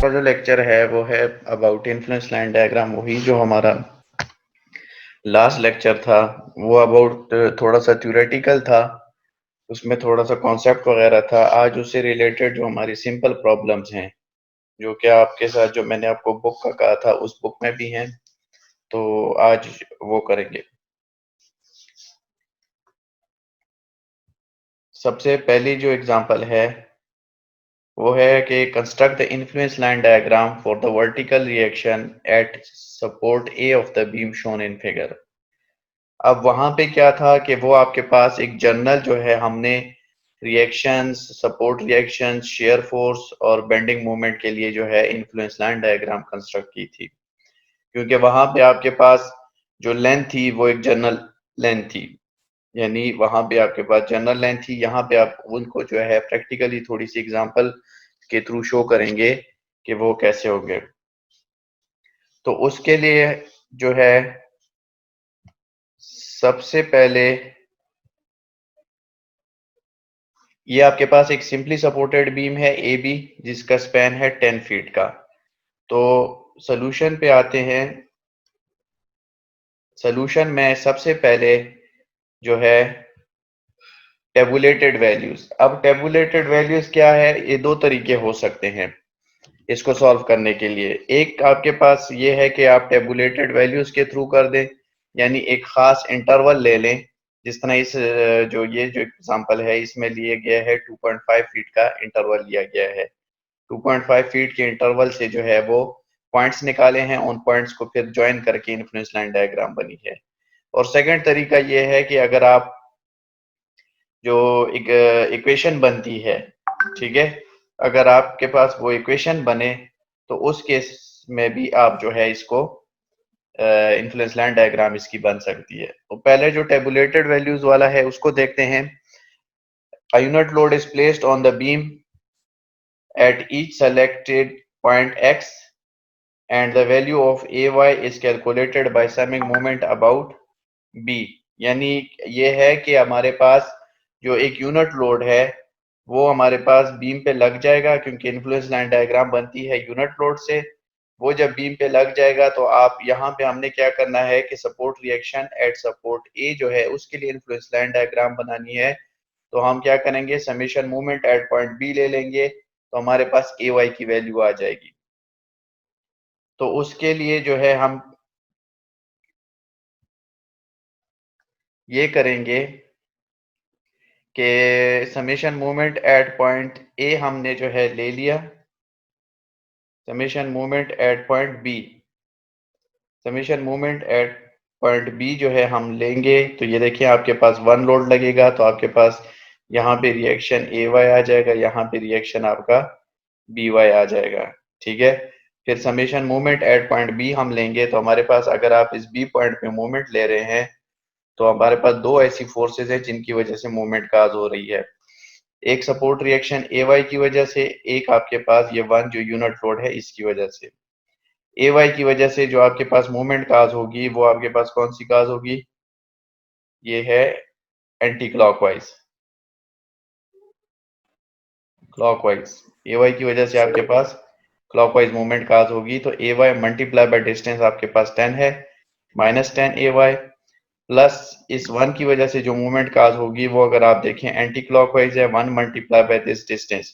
का जो लेक्चर है वो है अबाउट इन्फ्लुएंस लाइन डायग्राम, वही जो हमारा लास्ट लेक्चर था वो अबाउट थोड़ा सा थ्योरेटिकल था, उसमें थोड़ा सा कॉन्सेप्ट वगैरह था। आज उससे रिलेटेड जो हमारी सिंपल प्रॉब्लम्स हैं, जो कि आपके साथ जो मैंने आपको बुक का कहा था उस बुक में भी हैं, तो आज वो करेंगे। सबसे पहली जो एग्जांपल है वो है कि construct the influence line diagram for the vertical reaction eight support A of the beam shown in figure. अब वहां पे क्या था कि वो आपके पास एक जर्नल जो है, हमने reactions, support reactions, shear force और बेंडिंग मोमेंट के लिए जो है इन्फ्लुएंस लाइन डायग्राम कंस्ट्रक्ट की थी, क्योंकि वहां पे आपके पास जो लेंथ थी वो एक जनरल लेंथ थी, यानी वहां पे आपके पास जनरल लेंथ थी। यहाँ पे आप उनको जो है प्रैक्टिकली थोड़ी सी एग्जांपल के थ्रू शो करेंगे कि वो कैसे होंगे। तो उसके लिए जो है सबसे पहले ये आपके पास एक सिंपली सपोर्टेड बीम है ए बी, जिसका स्पैन है 10 फीट का। तो सॉल्यूशन पे आते हैं। सॉल्यूशन में सबसे पहले जो है टेबुलेटेड वैल्यूज। अब टेबुलेटेड वैल्यूज क्या है, ये दो तरीके हो सकते हैं इसको सॉल्व करने के लिए। एक आपके पास ये है कि आप टेबुलेटेड वैल्यूज के थ्रू कर दें, यानी एक खास इंटरवल ले लें। जिस तरह इस जो ये जो एग्जांपल है इसमें लिए गया है 2.5 फीट का इंटरवल लिया गया है। 2.5 फीट के इंटरवल से जो है वो पॉइंट्स निकाले हैं, उन पॉइंट्स को फिर ज्वाइन करके इन्फ्लुएंस लाइन डायग्राम बनी है। और सेकंड तरीका ये है कि अगर आप जो एक इक्वेशन बनती है, ठीक है, अगर आपके पास वो इक्वेशन बने तो उस केस में भी आप जो है इसको इन्फ्लुएंस लाइन डायग्राम इसकी बन सकती है। तो पहले जो टेबुलेटेड वैल्यूज वाला है उसको देखते हैं। A unit load is placed on the beam at each selected point x and the value of ay is calculated by summing moment about b। यानी ये है कि हमारे पास जो एक यूनिट लोड है वो हमारे पास बीम पे लग जाएगा, क्योंकि इन्फ्लुएंस लाइन डायग्राम बनती है यूनिट लोड से। वो जब बीम पे लग जाएगा तो आप यहाँ पे हमने क्या करना है कि सपोर्ट रिएक्शन एट सपोर्ट ए जो है उसके लिए इन्फ्लुएंस लाइन डायग्राम बनानी है। तो हम क्या करेंगे, summation movement at point B ले लेंगे, तो हमारे पास ए वाई की वैल्यू आ जाएगी। तो उसके लिए जो है हम ये करेंगे कि summation movement at point A हमने जो है ले लिया, summation movement at point B, summation movement at point B जो है हम लेंगे। तो ये देखिए आपके पास वन लोड लगेगा, तो आपके पास यहाँ पे रिएक्शन ए वाई आ जाएगा, यहाँ पे रिएक्शन आपका बी वाई आ जाएगा, ठीक है। फिर summation movement at point B हम लेंगे, तो हमारे पास अगर आप इस बी पॉइंट पे मूवमेंट ले रहे हैं तो हमारे पास दो ऐसी फोर्सेज हैं जिनकी वजह से मूवमेंट काज हो रही है। एक सपोर्ट रिएक्शन ए वाई की वजह से, एक आपके पास ये वन जो यूनिट लोड है इसकी वजह से। ए वाई की वजह से जो आपके पास मूवमेंट काज होगी वो आपके पास कौन सी काज होगी, ये है एंटी क्लॉकवाइज, क्लॉकवाइज। ए वाई की वजह से आपके पास क्लॉकवाइज मूवमेंट काज होगी। तो ए वाई मल्टीप्लाई बाय डिस्टेंस आपके पास 10 है, -10 ए वाई, प्लस इस वन की वजह से जो मूवमेंट काज होगी वो अगर आप देखें एंटी क्लॉकवाइज है, 1 मल्टीप्लाई बाय दिस डिस्टेंस।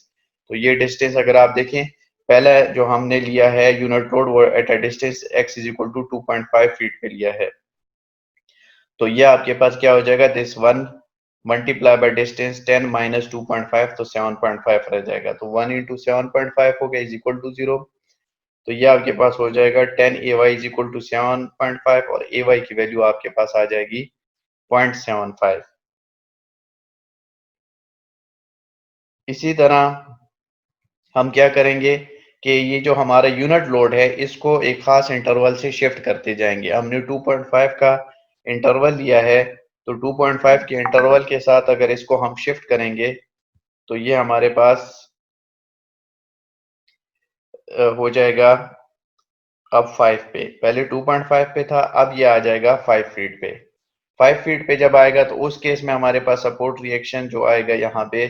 तो ये डिस्टेंस अगर आप देखें, पहला जो हमने लिया है यूनिट लोड वो at a distance x is equal to 2.5 feet पे लिया है। तो ये आपके पास क्या हो जाएगा, this one multiply by distance 10 minus 2.5, तो 7.5 रह जाएगा। तो 1 इंटू 7.5 हो गया इज इक्वल टू 0। तो ये आपके पास हो जाएगा 10 A Y is equal to 7.5 और ए वाई की वैल्यू आपके पास आ जाएगी 0.75। इसी तरह हम क्या करेंगे कि ये जो हमारा यूनिट लोड है इसको एक खास इंटरवल से शिफ्ट करते जाएंगे। हमने 2.5 का इंटरवल लिया है, तो 2.5 के इंटरवल के साथ अगर इसको हम शिफ्ट करेंगे तो ये हमारे पास हो जाएगा अब 5 पे। पहले 2.5 पे था, अब ये आ जाएगा 5 फीट पे। 5 फीट पे जब आएगा तो उस केस में हमारे पास सपोर्ट रिएक्शन जो आएगा यहाँ पे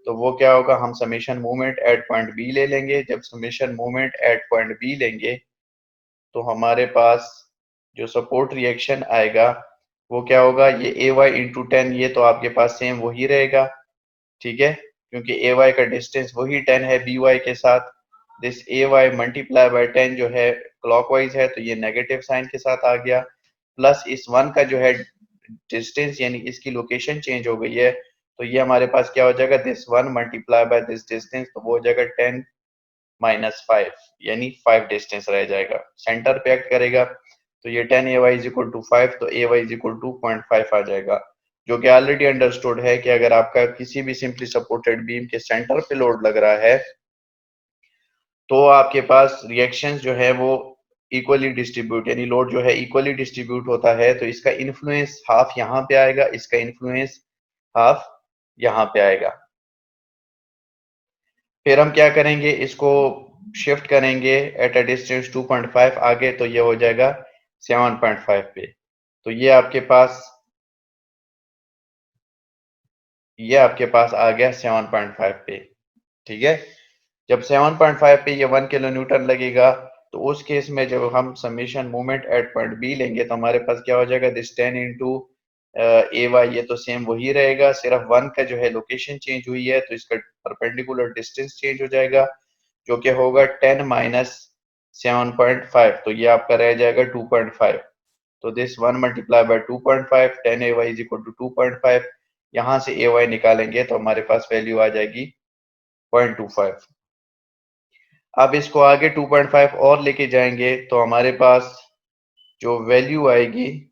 तो वो क्या होगा, हम summation moment at point B ले लेंगे। जब summation moment at point B लेंगे तो हमारे पास जो सपोर्ट रिएक्शन आएगा वो क्या होगा, ये ए वाई इंटू 10, ये तो आपके पास सेम वही रहेगा, ठीक है, क्योंकि ए वाई का डिस्टेंस वही 10 है बी वाई के साथ। This A Y multiply by 10 जो है क्लॉकवाइज है, तो ये नेगेटिव साइन के साथ आ गया, प्लस इस वन का जो है डिस्टेंस यानी इसकी लोकेशन चेंज हो गई है, तो ये हमारे पास क्या हो जाएगा, this one multiply by this distance, तो वो हो जाएगा 10 माइनस 5, यानी 5 डिस्टेंस रह जाएगा, सेंटर पे एक्ट करेगा, तो ये 10 A Y is equal to 5, तो ए वाई इज इक्वल टू 0.5 आ जाएगा, जो कि ऑलरेडी अंडरस्टूड है कि अगर आपका किसी भी सिंपली सपोर्टेड बीम के सेंटर पे लोड लग रहा है तो आपके पास रिएक्शंस जो है वो इक्वली डिस्ट्रीब्यूट, यानी लोड जो है इक्वली डिस्ट्रीब्यूट होता है, तो इसका इन्फ्लुएंस हाफ यहाँ पे आएगा, इसका इन्फ्लुएंस हाफ यहाँ पे आएगा। फिर हम क्या करेंगे, इसको शिफ्ट करेंगे एट अ डिस्टेंस 2.5 आगे, तो ये हो जाएगा 7.5 पे, तो ये आपके पास आ गया 7.5 पे, ठीक है। जब 7.5 पे ये 1 किलो न्यूटन लगेगा, तो उस केस में जब हम summation moment at point B लेंगे तो हमारे पास क्या हो जाएगा, दिस 10 इंटू ए वाई, ये तो सेम वही रहेगा, सिर्फ वन का जो है लोकेशन चेंज हुई है, तो इसका परपेंडिकुलर डिस्टेंस चेंज हो जाएगा, जो कि होगा 10 माइनस 7.5, तो ये आपका रह जाएगा 2.5, तो this one multiply by 2.5, 10 A Y is equal to 2.5, यहाँ से ए वाई निकालेंगे तो हमारे पास वैल्यू आ जाएगी 0.25। अब इसको आगे 2.5 और लेके जाएंगे तो हमारे पास जो वैल्यू आएगी,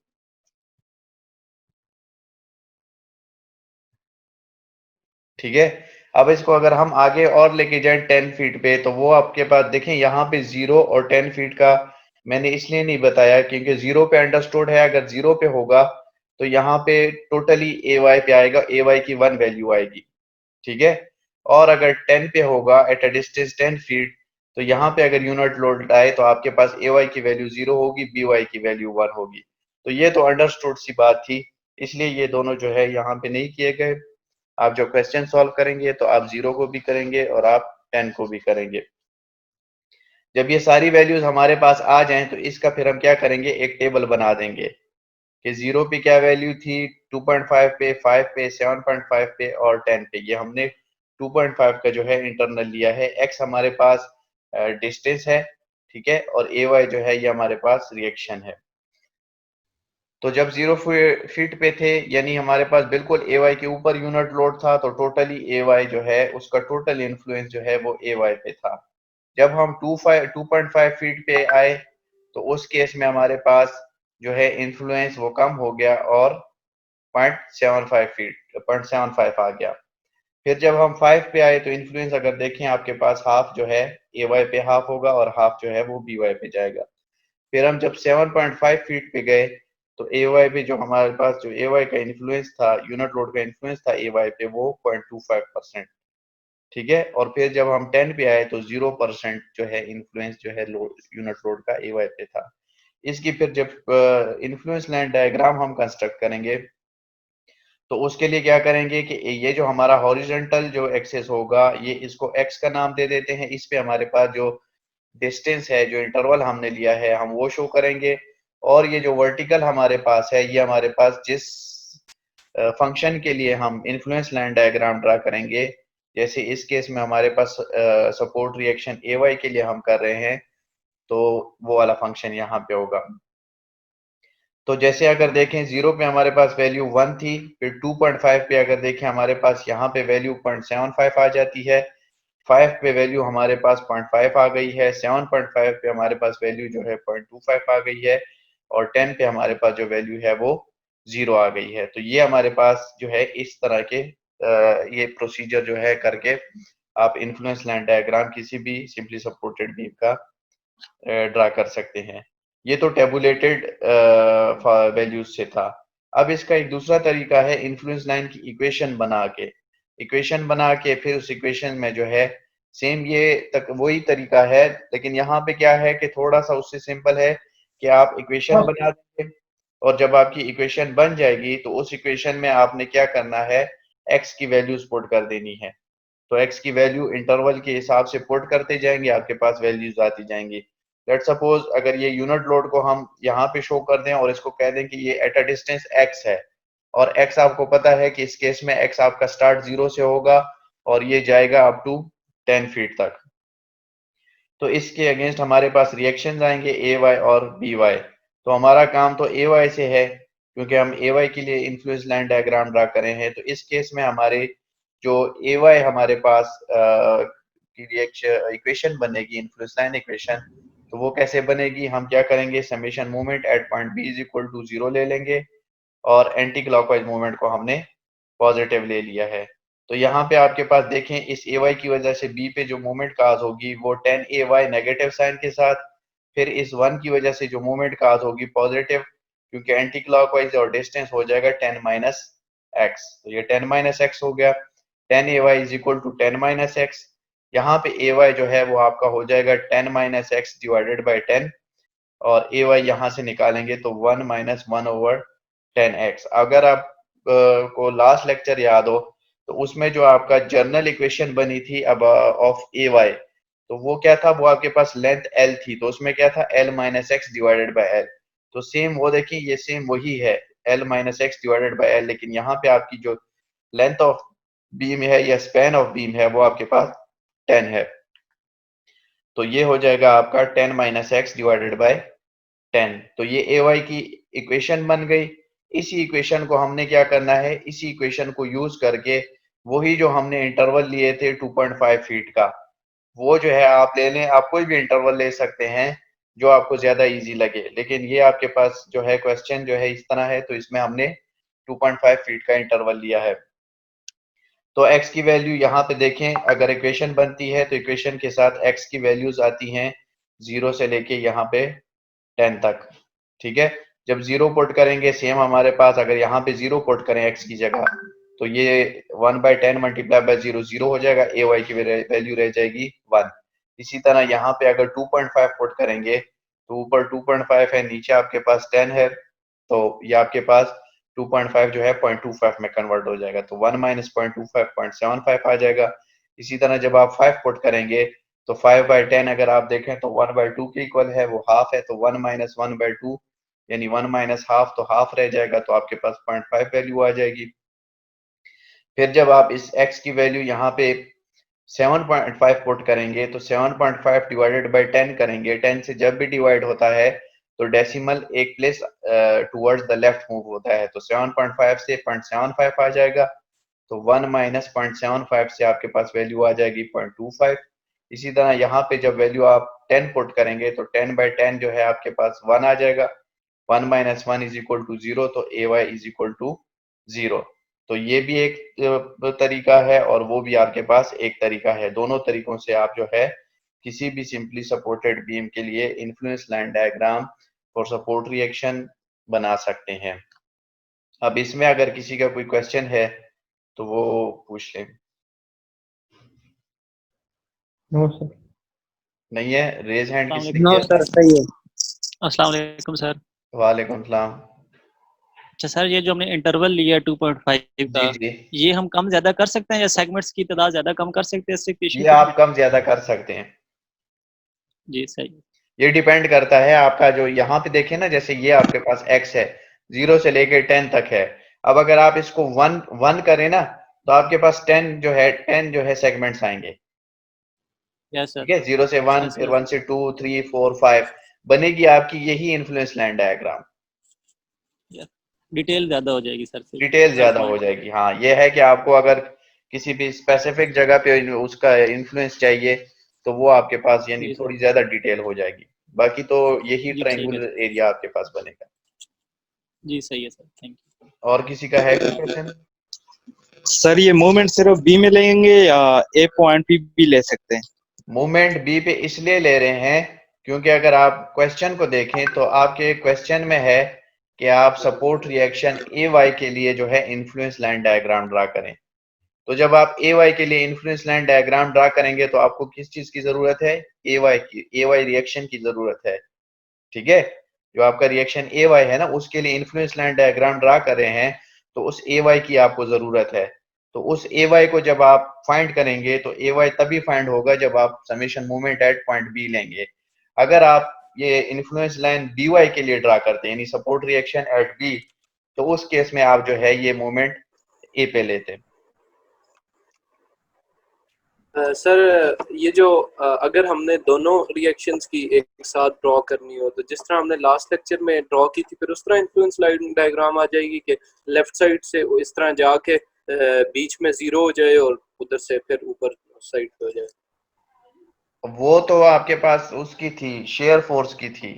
ठीक है। अब इसको अगर हम आगे और लेके जाएं 10 फीट पे, तो वो आपके पास देखें यहाँ पे 0 और 10 फीट का मैंने इसलिए नहीं बताया क्योंकि 0 पे अंडरस्टूड है, अगर 0 पे होगा तो यहाँ पे टोटली ए वाई पे आएगा, ए वाई की 1 वैल्यू आएगी, ठीक है। और अगर 10 पे होगा एट अ डिस्टेंस 10 फीट, तो यहाँ पे अगर यूनिट लोड आए तो आपके पास ए वाई की वैल्यू 0 होगी, बी वाई की वैल्यू 1 होगी, तो ये तो अंडरस्टूड सी बात थी, इसलिए ये दोनों जो है यहाँ पे नहीं किए गए। आप जो क्वेश्चन सॉल्व करेंगे तो आप 0 को भी करेंगे और आप 10 को भी करेंगे। जब ये सारी वैल्यूज हमारे पास आ जाएं तो इसका फिर हम क्या करेंगे, एक टेबल बना देंगे कि 0 पे क्या वैल्यू थी, 2.5 पे, 5 पे, 7.5 पे और 10 पे। ये हमने 2.5 का जो है इंटरनल लिया है, x हमारे पास डिस्टेंस है, ठीक है, और ए वाई जो है ये हमारे पास रिएक्शन है। तो जब 0 फीट पे थे यानी हमारे पास बिल्कुल ए वाई के ऊपर यूनिट लोड था, तो टोटली ए वाई जो है उसका टोटल इन्फ्लुएंस जो है वो ए वाई पे था। जब हम 2.5 फीट पे आए तो उस केस में हमारे पास जो है इन्फ्लुएंस वो कम हो गया और 0.75 आ गया। फिर जब हम 5 पे आए तो इन्फ्लुएंस अगर देखें आपके पास हाफ जो है ए वाई पे हाफ होगा और हाफ जो है वो बी वाई पे जाएगा। फिर हम जब 7.5 फीट पे गए तो ए वाई पे जो हमारे पास जो ए वाई का इन्फ्लुएंस था, यूनिट लोड का इन्फ्लुएंस था ए वाई पे, वो 0.25%, ठीक है। और फिर जब हम 10 पे आए तो 0% जो है इन्फ्लुएंस जो है यूनिट लोड का ए वाई पे था। इसकी फिर जब इन्फ्लुएंस लाइन डायग्राम हम कंस्ट्रक्ट करेंगे तो उसके लिए क्या करेंगे कि ये जो हमारा हॉरिजॉन्टल जो एक्सेस होगा, ये इसको एक्स का नाम दे देते हैं, इस पे हमारे पास जो डिस्टेंस है, जो इंटरवल हमने लिया है, हम वो शो करेंगे। और ये जो वर्टिकल हमारे पास है, ये हमारे पास जिस फंक्शन के लिए हम इन्फ्लुएंस लाइन डायग्राम ड्रा करेंगे, जैसे इस केस में हमारे पास सपोर्ट रिएक्शन ए वाई के लिए हम कर रहे हैं, तो वो वाला फंक्शन यहाँ पे होगा। तो जैसे अगर देखें 0 पे हमारे पास वैल्यू 1 थी, फिर 2.5 पे अगर देखें हमारे पास यहाँ पे वैल्यू 0.75 आ जाती है, 5 पे वैल्यू हमारे पास 0.5 आ गई है, 7.5 पे हमारे पास वैल्यू जो है 0.25 आ गई है, और 10 पे हमारे पास जो वैल्यू है वो 0 आ गई है। तो ये हमारे पास जो है इस तरह के ये प्रोसीजर जो है करके आप इन्फ्लुएंस लाइन डायग्राम किसी भी सिंपली सपोर्टेड बीम का ड्रा कर सकते हैं। ये तो टेबुलेटेड वैल्यूज से था। अब इसका एक दूसरा तरीका है इन्फ्लुएंस लाइन की इक्वेशन बना के फिर उस इक्वेशन में जो है सेम ये तक वही तरीका है, लेकिन यहाँ पे क्या है कि थोड़ा सा उससे सिंपल है कि आप इक्वेशन बना देंगे और जब आपकी इक्वेशन बन जाएगी तो उस इक्वेशन में आपने क्या करना है, एक्स की वैल्यूज पुट कर देनी है। तो x की वैल्यू इंटरवल के हिसाब से पुट करते जाएंगे, आपके पास वैल्यूज आती जाएंगी। लेट सपोज अगर ये यूनिट लोड को हम यहाँ पे शो कर दें और इसको कह दें कि ये एट अ डिस्टेंस x है, और x आपको पता है कि इस केस में x आपका स्टार्ट 0 से होगा और ये जाएगा अप टू 10 फीट तक। तो इसके अगेंस्ट हमारे पास रिएक्शन आएंगे ए वाई और बी वाई। तो हमारा काम तो ए वाई से है, क्योंकि हम ए वाई के लिए इन्फ्लुएंस लाइन डायग्राम ड्रा करे हैं। तो इस केस में हमारे जो ए वाई हमारे पास की रिएक्शन इक्वेशन बनेगी, इन्फ्लुएंस लाइन इक्वेशन, तो वो कैसे बनेगी? हम क्या करेंगे, summation movement at point B is equal to 0 ले लेंगे और एंटी क्लॉकवाइज मूवमेंट को हमने पॉजिटिव ले लिया है। तो यहाँ पे आपके पास देखें, इस ए वाई की वजह से बी पे जो मूवमेंट काज होगी वो 10 ए वाई नेगेटिव साइन के साथ, फिर इस 1 की वजह से जो मूवमेंट काज होगी पॉजिटिव, क्योंकि एंटी क्लॉकवाइज और डिस्टेंस हो जाएगा 10 माइनस एक्स। तो ये 10 माइनस एक्स हो गया, 10 A Y is equal to 10 minus X. यहाँ पे ए वाई जो है वो आपका हो जाएगा 10 माइनस एक्स डिवाइडेड बाई 10, और ए वाई यहाँ से निकालेंगे तो 1 माइनस 1 ओवर 10x। अगर आप को लास्ट लेक्चर याद हो तो उसमें जो आपका जर्नल इक्वेशन बनी थी अब ऑफ ए वाई, तो वो क्या था, वो आपके पास लेंथ l थी, तो उसमें क्या था, l minus x divided by L. तो सेम वो देखिए, ये सेम वही है, l minus x divided by L, लेकिन यहाँ पे आपकी जो लेंथ ऑफ बीम है या स्पैन ऑफ बीम है वो आपके पास 10 है। तो ये हो जाएगा आपका 10 माइनस एक्स डिवाइडेड बाई 10। तो ये ए वाई की इक्वेशन बन गई। इसी इक्वेशन को हमने क्या करना है, इसी इक्वेशन को यूज करके वही जो हमने इंटरवल लिए थे 2.5 फीट का, वो जो है आप ले लें। आप कोई भी इंटरवल ले सकते हैं जो आपको ज्यादा इजी लगे, लेकिन ये आपके पास जो है क्वेश्चन जो है इस तरह है, तो इसमें हमने 2.5 फीट का इंटरवल लिया है। तो x की वैल्यू यहाँ पे देखें, अगर इक्वेशन बनती है तो इक्वेशन के साथ x की वैल्यूज आती हैं 0 से लेके यहाँ पे 10 तक। ठीक है, जब 0 पुट करेंगे सेम हमारे पास, अगर यहाँ पे 0 पुट करें x की जगह, तो ये 1/10 मल्टीप्लाई बाय 0 0 हो जाएगा, ए वाई की वैल्यू रह जाएगी 1। इसी तरह यहाँ पे अगर 2.5 पुट करेंगे तो ऊपर 2.5 है, नीचे आपके पास 10 है, तो ये आपके पास 2.5 जो है 0.25 में कन्वर्ट हो जाएगा, तो 1 माइनस 0.25 0.75 आ जाएगा। इसी तरह जब आप 5 पुट करेंगे तो 5/10 अगर आप देखें तो 1/2 के इक्वल है, वो हाफ है, तो 1 माइनस 1/2 यानी 1 माइनस हाफ, तो हाफ रह जाएगा, तो आपके पास 0.5 वैल्यू आ जाएगी। फिर जब आप इस x की वैल्यू यहाँ पे 7.5 पुट करेंगे तो 7.5 डिवाइडेड बाई 10 करेंगे, 10 से जब भी डिवाइड होता है तो डेसिमल एक place towards the left move होता है, तो 7.5 से 0.75 आ जाएगा, तो 1 माइनस 0.75 से आपके पास वैल्यू आ जाएगी 0.25। इसी तरह यहाँ पे जब वैल्यू आप 10 पुट करेंगे तो 10/10 जो है आपके पास 1 आ जाएगा, 1 माइनस 1 इज इक्वल टू 0, तो ए वाई इज इक्वल टू 0। तो ये भी एक तरीका है और वो भी आपके पास एक तरीका है। दोनों तरीकों से आप जो है किसी भी सिंपली सपोर्टेड बीम के लिए इन्फ्लुएंस लाइन डायग्राम और सपोर्ट रिएक्शन बना सकते हैं। अब इसमें अगर किसी का कोई क्वेश्चन है तो वो पूछ लें। No sir. नहीं है, रेज हैंड किसने नो किया था? सर, सही है। अस्सलाम वालेकुम सर। वालेकुम सलाम। अच्छा सर, ये जो हमने इंटरवल लिया 2.5 का, जी जी, ये हम कम ज्यादा कर सकते हैं या सेगमेंट्स की तादाद ज्यादा कम कर सकते हैं इससे ये आप कम ज्यादा कर सकते हैं। जी सही। ये डिपेंड करता है आपका, जो यहाँ पे देखें ना, जैसे ये आपके पास x है 0 से लेके 10 तक है। अब अगर आप इसको 1 करें ना तो आपके पास 10 जो है सेगमेंट्स आएंगे। Yes sir. ठीक है, 0 से 1, यस फिर सर। 1 से 2 3 4 5 बनेगी आपकी यही इन्फ्लुएंस लाइन डायग्राम। डिटेल ज्यादा हो जाएगी सर से डिटेल हर ज्यादा हो पॉइंट पे। जाएगी। हाँ, ये है कि आपको अगर किसी भी स्पेसिफिक जगह पे उसका इन्फ्लुएंस चाहिए तो वो आपके पास यानी जी सर। थोड़ी ज्यादा डिटेल हो जाएगी। बाकी तो यही जी ठीक है ट्रायंगुलर सर। एरिया आपके पास बनेगा। जी सही है सर, थैंक यू। और किसी का है कोई क्वेश्चन? सर ये मूवमेंट सिर्फ बी में लेंगे या ए पॉइंट भी ले सकते हैं? मूवमेंट बी पे इसलिए ले रहे हैं क्योंकि अगर आप क्वेश्चन को देखें तो आपके क्वेश्चन में है कि आप सपोर्ट रिएक्शन ए वाई के लिए जो है इन्फ्लुएंस लाइन डायग्राम ड्रा करें। तो जब आप ए वाई के लिए इन्फ्लुएंस लाइन डायग्राम ड्रा करेंगे तो आपको किस चीज की जरूरत है? ए वाई की, ए वाई रिएक्शन की जरूरत है। ठीक है, जो आपका रिएक्शन ए वाई है ना, उसके लिए इन्फ्लुएंस लाइन डायग्राम ड्रा कर रहे हैं, तो उस ए वाई की आपको जरूरत है। तो उस ए वाई को जब आप फाइंड करेंगे तो ए वाई तभी फाइंड होगा जब आप summation movement at point B लेंगे। अगर आप ये इन्फ्लुएंस लाइन बी वाई के लिए ड्रा करते हैं यानी सपोर्ट रिएक्शन एट बी, तो उस केस में आप जो है ये मूवमेंट ए पे लेते। सर ये जो अगर हमने दोनों रिएक्शंस की एक साथ ड्रॉ करनी हो, तो जिस तरह हमने लास्ट लेक्चर में ड्रॉ की थी, फिर उस तरह इन्फ्लुएंस लाइन डायग्राम आ जाएगी कि लेफ्ट साइड से इस तरह जाके बीच में जीरो हो जाए और उधर से फिर ऊपर साइड पे हो जाए। वो तो आपके पास उसकी थी, शेयर फोर्स की थी।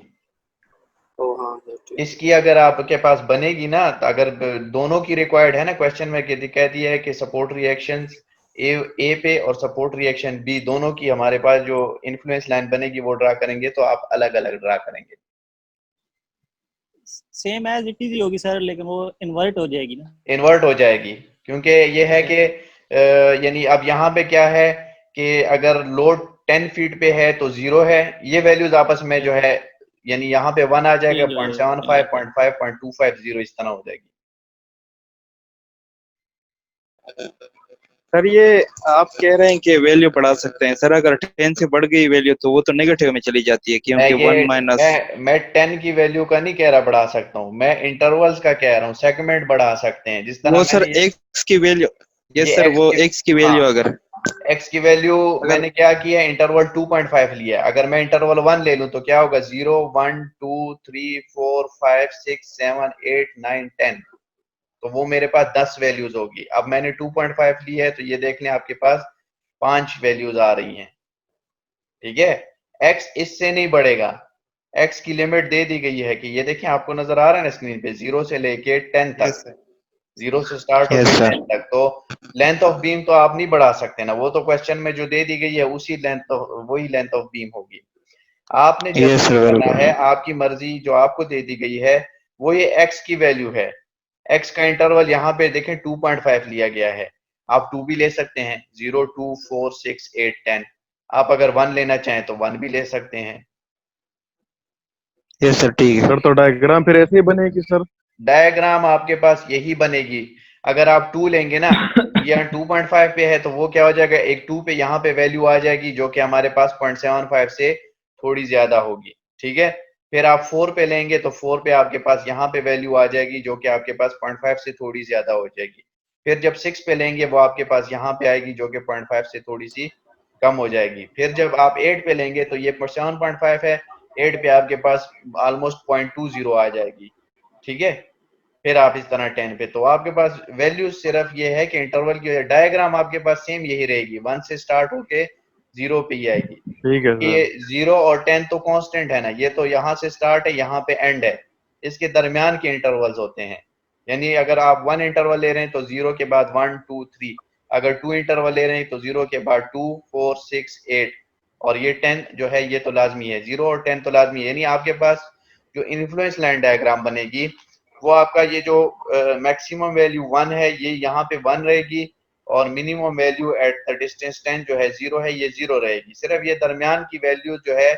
हाँ, इसकी अगर आपके पास बनेगी ना, तो अगर दोनों की रिक्वायर्ड है ना, क्वेश्चन में कह दिया है कि सपोर्ट रिएक्शंस ए पे और सपोर्ट रिएक्शन बी दोनों की हमारे पास जो इन्फ्लुएंस लाइन बनेगी वो ड्रा करेंगे, तो आप अलग अलग ड्रा करेंगे। सेम एज इट इज ही होगी सर, लेकिन वो इन्वर्ट हो जाएगी ना। इन्वर्ट हो जाएगी क्योंकि ये है कि यानी अब यहाँ पे क्या है कि अगर लोड 10 फीट पे है तो 0 है, ये वैल्यूज आपस में जो है यानी यहाँ पे 1 आ जाएगा, 0.75, 0.5, 0.25, 0 इस तरह हो जाएगी। सर ये आप कह रहे हैं कि वैल्यू बढ़ा सकते हैं। सर अगर 10 से बढ़ गई वैल्यू तो वो तो नेगेटिव में चली जाती है, क्योंकि 1 माइनस। मैं 10 की वैल्यू का नहीं कह रहा बढ़ा सकता हूँ, मैं इंटरवल्स का कह रहा हूँ, सेगमेंट बढ़ा सकते हैं जिस तरह वो सर एक्स की वैल्यू, ये सर वो एक्स की वैल्यू अगर एक्स की वैल्यू मैंने क्या किया, इंटरवल 2.5 लिया। अगर मैं इंटरवल 1 ले लूं तो क्या होगा, 0, 1, 2, 3, 4, 5, 6, 7, 8, 9, 10, तो वो मेरे पास 10 वैल्यूज होगी। अब मैंने 2.5 ली है तो ये देख लें आपके पास 5 वैल्यूज आ रही हैं। ठीक है, एक्स इससे नहीं बढ़ेगा, एक्स की लिमिट दे दी गई है कि ये देखें आपको नजर आ रहा है ना स्क्रीन पे, 0 से लेके 10 तक, 0 से स्टार्ट होकर 10 तक। तो लेंथ ऑफ बीम तो आप नहीं बढ़ा सकते ना, वो तो क्वेश्चन में जो दे दी गई है उसी वही लेंथ ऑफ बीम होगी। आपने जस्ट करना है, आपकी मर्जी जो आपको दे दी गई है वो ये एक्स की वैल्यू है। एक्स का इंटरवल यहाँ पे देखें 2.5 लिया गया है, आप 2 भी ले सकते हैं, 0, 2, 4, 6, 8, 10। आप अगर 1 लेना चाहें तो 1 भी ले सकते हैं। यस सर, ठीक है सर। तो डायग्राम फिर ऐसे ही बनेगी सर? डायग्राम आपके पास यही बनेगी। अगर आप 2 लेंगे ना, यहाँ 2.5 पे है तो वो क्या हो जाएगा, एक 2 पे यहाँ पे वैल्यू आ जाएगी जो कि हमारे पास 0.75 से थोड़ी ज्यादा होगी। ठीक है, फिर आप 4 पे लेंगे तो 4 पे आपके पास यहाँ पे वैल्यू आ जाएगी जो कि आपके पास 0.5 से थोड़ी ज्यादा हो जाएगी। फिर जब 6 पे लेंगे वो आपके पास यहाँ पे आएगी जो कि 0.5 से थोड़ी सी कम हो जाएगी। फिर जब आप 8 पे लेंगे तो ये 7.5 है, 8 पे आपके पास ऑलमोस्ट 0.20 आ जाएगी। ठीक है, फिर आप इस तरह 10 पे, तो आपके पास वैल्यू सिर्फ ये है कि इंटरवल की डायग्राम आपके पास सेम यही रहेगी, 1 से स्टार्ट होके 0 पे ही आएगी। ठीक है ये सर। 0 और 10 तो कांस्टेंट है ना, ये तो यहाँ से स्टार्ट है यहाँ पे एंड है, इसके दरमियान के इंटरवल्स होते हैं। यानी अगर आप 1 इंटरवल ले रहे हैं तो 0 के बाद 1, 2, 3, अगर 2 इंटरवल ले रहे हैं तो 0 के बाद 2, 4, 6, 8, और ये 10 जो है ये तो लाजमी है, 0 और 10 तो लाजमी है। यानी आपके पास जो इन्फ्लुएंस लाइन डायग्राम बनेगी वो आपका ये जो मैक्सिमम वैल्यू 1 है ये यहाँ पे 1 रहेगी, और minimum value at the distance 10 जो है 0 है, ये 0 रहेगी। सिर्फ ये दरमियान की वैल्यू जो है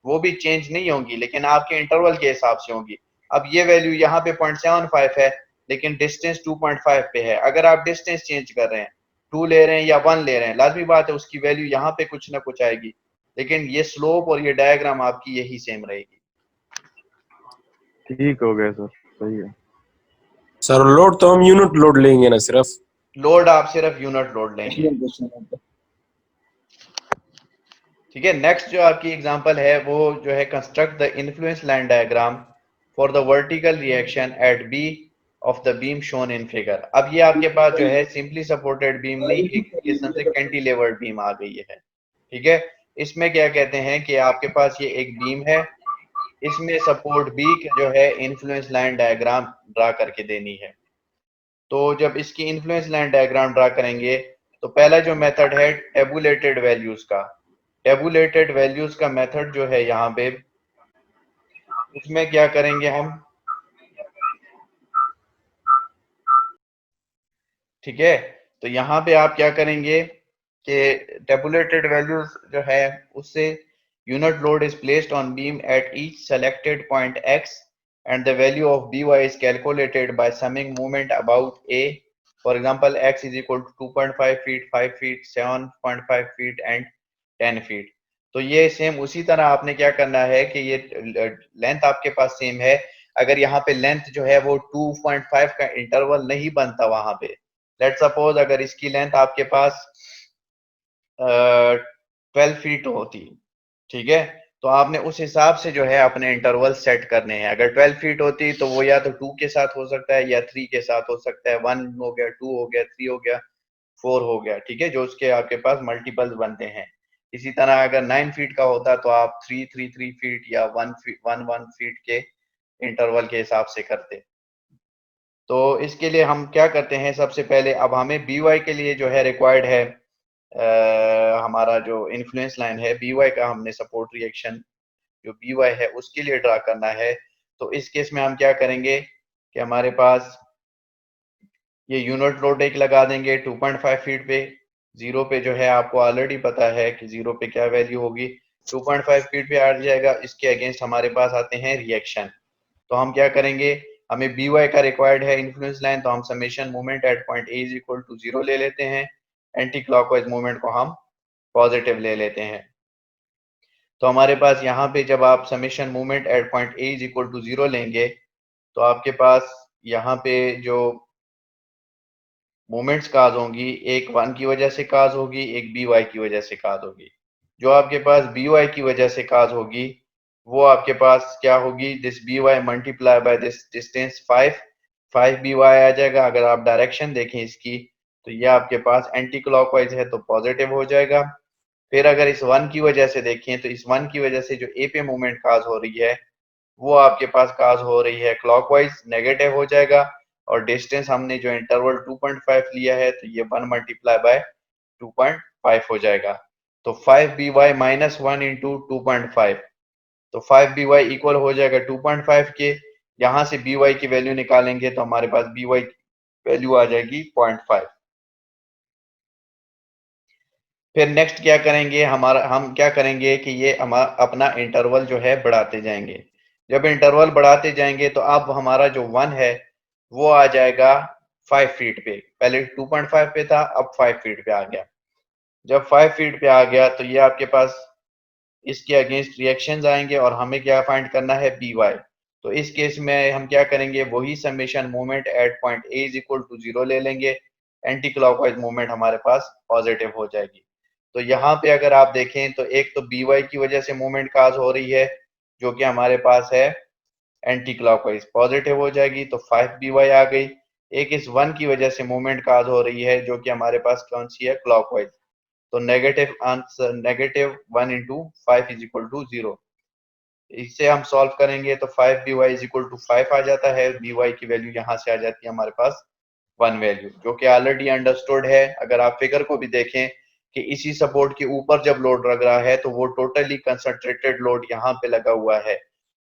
वो भी चेंज नहीं होंगी, लेकिन आपके इंटरवल के हिसाब से होंगी। अब ये वैल्यू यहाँ पे 0.75 है लेकिन डिस्टेंस 2.5 पे है। अगर आप डिस्टेंस चेंज कर रहे हैं, 2 ले रहे हैं या 1 ले रहे हैं, लाजमी बात है उसकी वैल्यू यहाँ पे कुछ ना कुछ आएगी, लेकिन ये स्लोप और ये डायग्राम आपकी यही सेम रहेगी। ठीक हो गया सर, सही है सर। लोड तो हम यूनिट लोड लेंगे ना, सिर्फ लोड आप सिर्फ यूनिट लोड लेंगे। ठीक है, नेक्स्ट जो आपकी एग्जांपल है वो जो है, construct the influence line diagram for the vertical reaction at B of the beam shown in figure. अब ये आपके पास जो है सिंपली सपोर्टेड बीम नहीं, एक किस्म से कैंटिलीवर्ड बीम आ गई है। ठीक है, इसमें क्या कहते हैं कि आपके पास ये एक बीम है, इसमें सपोर्ट बी जो है इन्फ्लुएंस लाइन डायग्राम ड्रा करके देनी है। तो जब इसकी इन्फ्लुएंस लाइन डायग्राम ड्रा करेंगे तो पहला जो मेथड है टेबुलेटेड वैल्यूज का, टेबुलेटेड वैल्यूज का मेथड जो है यहाँ पे, उसमें क्या करेंगे हम, ठीक है, तो यहाँ पे आप क्या करेंगे कि टेबुलेटेड वैल्यूज जो है उससे unit load is placed on beam at each selected point x and the value of by is calculated by summing movement about a for example x is equal to 2.5 feet, 5 feet, 7.5 feet and 10 feet. तो ये same उसी तरह आपने क्या करना है कि ये लेंथ आपके पास सेम है, अगर यहाँ पे लेंथ जो है वो 2.5 का इंटरवल नहीं बनता वहां पे, लेट सपोज अगर इसकी लेंथ आपके पास 12 फीट होती, ठीक है, तो आपने उस हिसाब से जो है अपने इंटरवल सेट करने हैं। अगर 12 फीट होती तो वो या तो 2 के साथ हो सकता है या 3 के साथ हो सकता है, 1 हो गया, 2 हो गया, 3 हो गया, 4 हो गया, ठीक है, जो उसके आपके पास मल्टीपल्स बनते हैं। इसी तरह अगर 9 फीट का होता तो आप 3 फीट या 1 फीट के इंटरवल के हिसाब से करते। तो इसके लिए हम क्या करते हैं, सबसे पहले अब हमें बी वाई के लिए जो है रिक्वायर्ड है हमारा जो इन्फ्लुएंस लाइन है बी वाई का, हमने सपोर्ट रिएक्शन जो बी वाई है उसके लिए ड्रा करना है। तो इस केस में हम क्या करेंगे कि हमारे पास ये यूनिट लोड एक लगा देंगे 2.5 फीट पे, जीरो पे जो है आपको ऑलरेडी पता है कि जीरो पे क्या वैल्यू होगी, 2.5 फीट पे आ जाएगा। इसके अगेंस्ट हमारे पास आते हैं रिएक्शन। तो हम क्या करेंगे, हमें बी वाई का रिक्वायर्ड है इन्फ्लुएंस लाइन, तो हम summation movement at point A is equal to 0 ले लेते हैं, एंटी क्लॉकवाइज मूवमेंट को हम पॉजिटिव ले लेते हैं। तो हमारे पास यहाँ पे जब आप summation movement at point A is equal to 0 लेंगे तो आपके पास यहाँ पे जो मूवमेंट्स काज होंगी, एक 1 की वजह से काज होगी, एक बी वाई की वजह से काज होगी। जो आपके पास बी वाई की वजह से काज होगी वो आपके पास क्या होगी, this B Y multiply by this distance 5 B Y आ जाएगा। अगर आप डायरेक्शन देखें इसकी तो ये आपके पास एंटी क्लॉकवाइज है तो पॉजिटिव हो जाएगा। फिर अगर इस 1 की वजह से देखें तो इस 1 की वजह से जो ए पे मूवमेंट काज हो रही है वो आपके पास काज हो रही है क्लॉकवाइज, नेगेटिव हो जाएगा। और डिस्टेंस हमने जो इंटरवल 2.5 लिया है तो ये 1 मल्टीप्लाई बाय 2.5 हो जाएगा। तो 5 बी वाई माइनस 1 इंटू 2.5, तो 5 बी वाई इक्वल हो जाएगा 2.5 के। यहाँ से बी वाई की वैल्यू निकालेंगे तो हमारे पास बी वाई वैल्यू आ जाएगी 0.5। फिर नेक्स्ट क्या करेंगे, हम क्या करेंगे कि ये हमारा अपना इंटरवल जो है बढ़ाते जाएंगे। जब इंटरवल बढ़ाते जाएंगे तो अब हमारा जो 1 है वो आ जाएगा 5 फीट पे, पहले 2.5 पे था अब 5 फीट पे आ गया। जब 5 फीट पे आ गया तो ये आपके पास इसके अगेंस्ट रिएक्शंस आएंगे और हमें क्या फाइंड करना है, बी वाई। तो इस केस में हम क्या करेंगे, वही summation movement at point A is equal to 0 ले लेंगे, एंटी क्लॉकवाइज मूवमेंट हमारे पास पॉजिटिव हो जाएगी। तो यहाँ पे अगर आप देखें तो एक तो बी वाई की वजह से मूवमेंट काज हो रही है जो कि हमारे पास है एंटी क्लॉकवाइज, पॉजिटिव हो जाएगी तो 5 बी वाई आ गई। एक इस 1 की वजह से मूवमेंट काज हो रही है जो कि हमारे पास कौन सी है, क्लॉकवाइज, तो negative answer negative 1 into 5 is equal to 0। इससे हम सॉल्व करेंगे तो 5 B Y is equal to 5 आ जाता है, बी वाई की वैल्यू यहाँ से आ जाती है हमारे पास 1 वैल्यू, जो कि ऑलरेडी अंडरस्टूड है। अगर आप फिगर को भी देखें कि इसी सपोर्ट के ऊपर जब लोड लग रहा है तो वो टोटली कंसंट्रेटेड लोड यहाँ पे लगा हुआ है,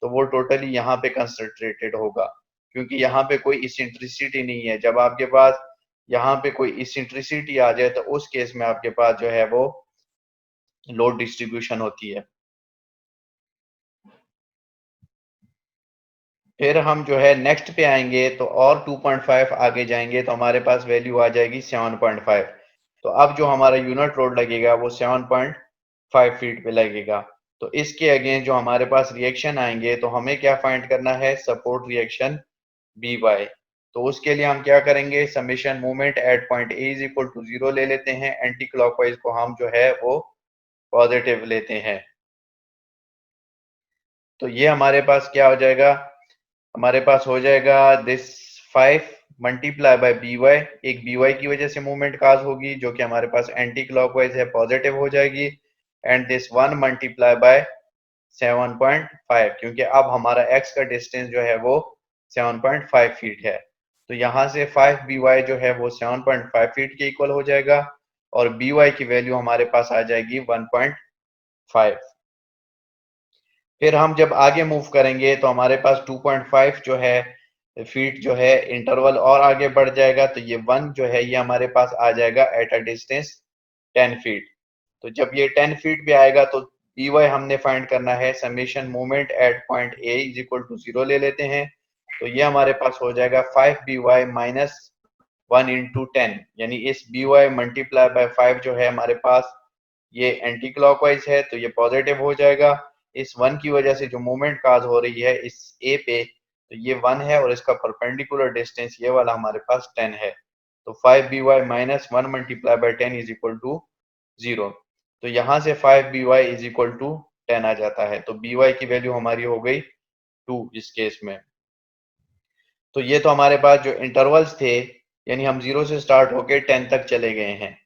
तो वो टोटली यहाँ पे कंसंट्रेटेड होगा क्योंकि यहाँ पे कोई इसेंट्रिसिटी नहीं है। जब आपके पास यहाँ पे कोई इसेंट्रिसिटी आ जाए तो उस केस में आपके पास जो है वो लोड डिस्ट्रीब्यूशन होती है। फिर हम जो है नेक्स्ट पे आएंगे तो और 2.5 आगे जाएंगे तो हमारे पास वैल्यू आ जाएगी 7.5। तो अब जो हमारा यूनिट लोड लगेगा वो 7.5 फीट पे लगेगा। तो इसके अगेंस्ट जो हमारे पास रिएक्शन आएंगे तो हमें क्या फाइंड करना है, सपोर्ट रिएक्शन बी वाई। तो उसके लिए हम क्या करेंगे, summation movement at point A is equal to 0 ले लेते हैं, एंटी क्लॉकवाइज को हम जो है वो पॉजिटिव लेते हैं। तो ये हमारे पास क्या हो जाएगा, हमारे पास हो जाएगा this 5 multiply by B Y, एक बी वाई की वजह से मूवमेंट काज होगी जो कि हमारे पास एंटी क्लॉकवाइज है, पॉजिटिव हो जाएगी, एंड दिस 1 मल्टीप्लाई बाय 7.5 क्योंकि अब हमारा x का डिस्टेंस जो है वो 7.5 फीट है। तो यहाँ से 5 बी वाई जो है वो 7.5 फीट के इक्वल हो जाएगा और बी वाई की वैल्यू हमारे पास आ जाएगी 1.5। फिर हम जब आगे मूव करेंगे तो हमारे पास 2.5 जो है फीट जो है इंटरवल और आगे बढ़ जाएगा, तो ये 1 जो है ये हमारे पास आ जाएगा एट अ डिस्टेंस 10 फीट। तो जब ये 10 फीट पे आएगा तो बी वाई हमने फाइंड करना है, summation movement at point A is equal to 0 ले लेते हैं। तो ये हमारे पास हो जाएगा 5 बी वाई माइनस 1 into 10, यानी इस by मल्टीप्लाई बाय 5 जो है हमारे पास ये एंटी क्लॉकवाइज है तो ये पॉजिटिव हो जाएगा। इस 1 की वजह से जो मूवमेंट काज हो रही है इस A पे, तो ये 1 है और इसका परपेंडिकुलर डिस्टेंस ये वाला हमारे पास 10 है। तो 5by minus 1 multiply by 10 is equal to 0। तो यहाँ से 5by इज इक्वल टू 10 आ जाता है। तो by की वैल्यू हमारी हो गई 2 इस केस में। तो ये तो हमारे पास जो इंटरवल्स थे, यानी हम 0 से स्टार्ट होके 10 तक चले गए हैं,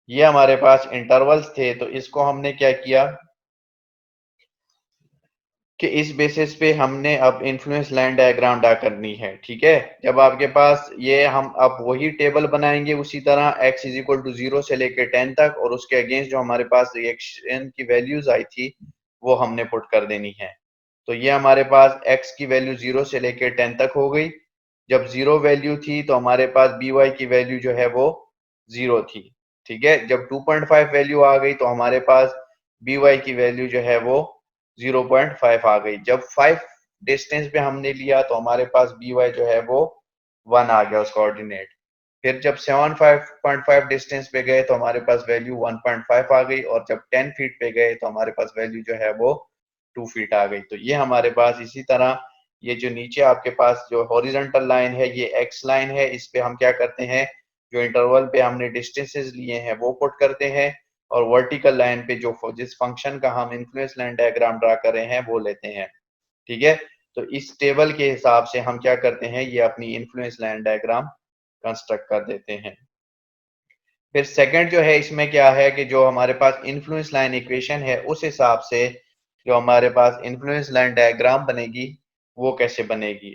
ये हमारे पास इंटरवल्स थे। तो इसको हमने क्या किया कि इस बेसिस पे हमने अब इन्फ्लुएंस लाइन डायग्राम ड्रा करनी है। ठीक है, जब आपके पास ये हम अब वही टेबल बनाएंगे उसी तरह x इज इक्वल टू 0 से लेके 10 तक, और उसके अगेंस्ट जो हमारे पास रिएक्शन की वैल्यूज आई थी वो हमने पुट कर देनी है। तो ये हमारे पास x की वैल्यू 0 से लेके 10 तक हो गई। जब 0 वैल्यू थी तो हमारे पास by की वैल्यू जो है वो 0 थी। ठीक है, जब 2.5 वैल्यू आ गई तो हमारे पास by की वैल्यू जो है वो 0.5 आ गई। जब 5 डिस्टेंस पे हमने लिया तो हमारे पास by जो है वो 1 आ गया उसका ऑर्डिनेट। फिर जब 7.5 डिस्टेंस पे गए तो हमारे पास वैल्यू 1.5 आ गई, और जब 10 फीट पे गए तो हमारे पास वैल्यू जो है वो 2 फीट आ गई। तो ये हमारे पास इसी तरह ये जो नीचे आपके पास जो हॉरिजॉन्टल लाइन है ये x लाइन है, इस पे हम क्या करते हैं, जो इंटरवल पे हमने डिस्टेंसेस लिए हैं वो पुट करते हैं, और वर्टिकल लाइन पे जो जिस फंक्शन का हम इन्फ्लुएंस लाइन डायग्राम ड्रा कर रहे हैं वो लेते हैं। ठीक है, तो इस टेबल के हिसाब से हम क्या करते हैं, ये अपनी इन्फ्लुएंस लाइन डायग्राम कंस्ट्रक्ट कर देते हैं। फिर सेकंड जो है इसमें क्या है कि जो हमारे पास इन्फ्लुएंस लाइन इक्वेशन है उस हिसाब से जो हमारे पास इन्फ्लुएंस लाइन डायग्राम बनेगी वो कैसे बनेगी।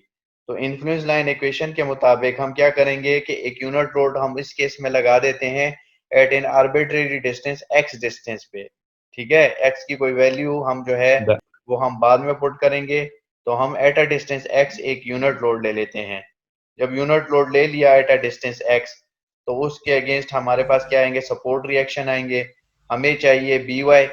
तो इन्फ्लुएंस लाइन इक्वेशन के मुताबिक हम क्या करेंगे कि एक यूनिट लोड हम इस केस में लगा देते हैं at an arbitrary distance x distance पे। ठीक है, x की कोई वैल्यू हम जो है वो हम बाद में पुट करेंगे। तो हम एट अ डिस्टेंस x एक यूनिट लोड ले लेते हैं। जब यूनिट लोड ले लिया एट अ डिस्टेंस x, तो उसके अगेंस्ट हमारे पास क्या आएंगे, सपोर्ट रिएक्शन आएंगे। हमें चाहिए by,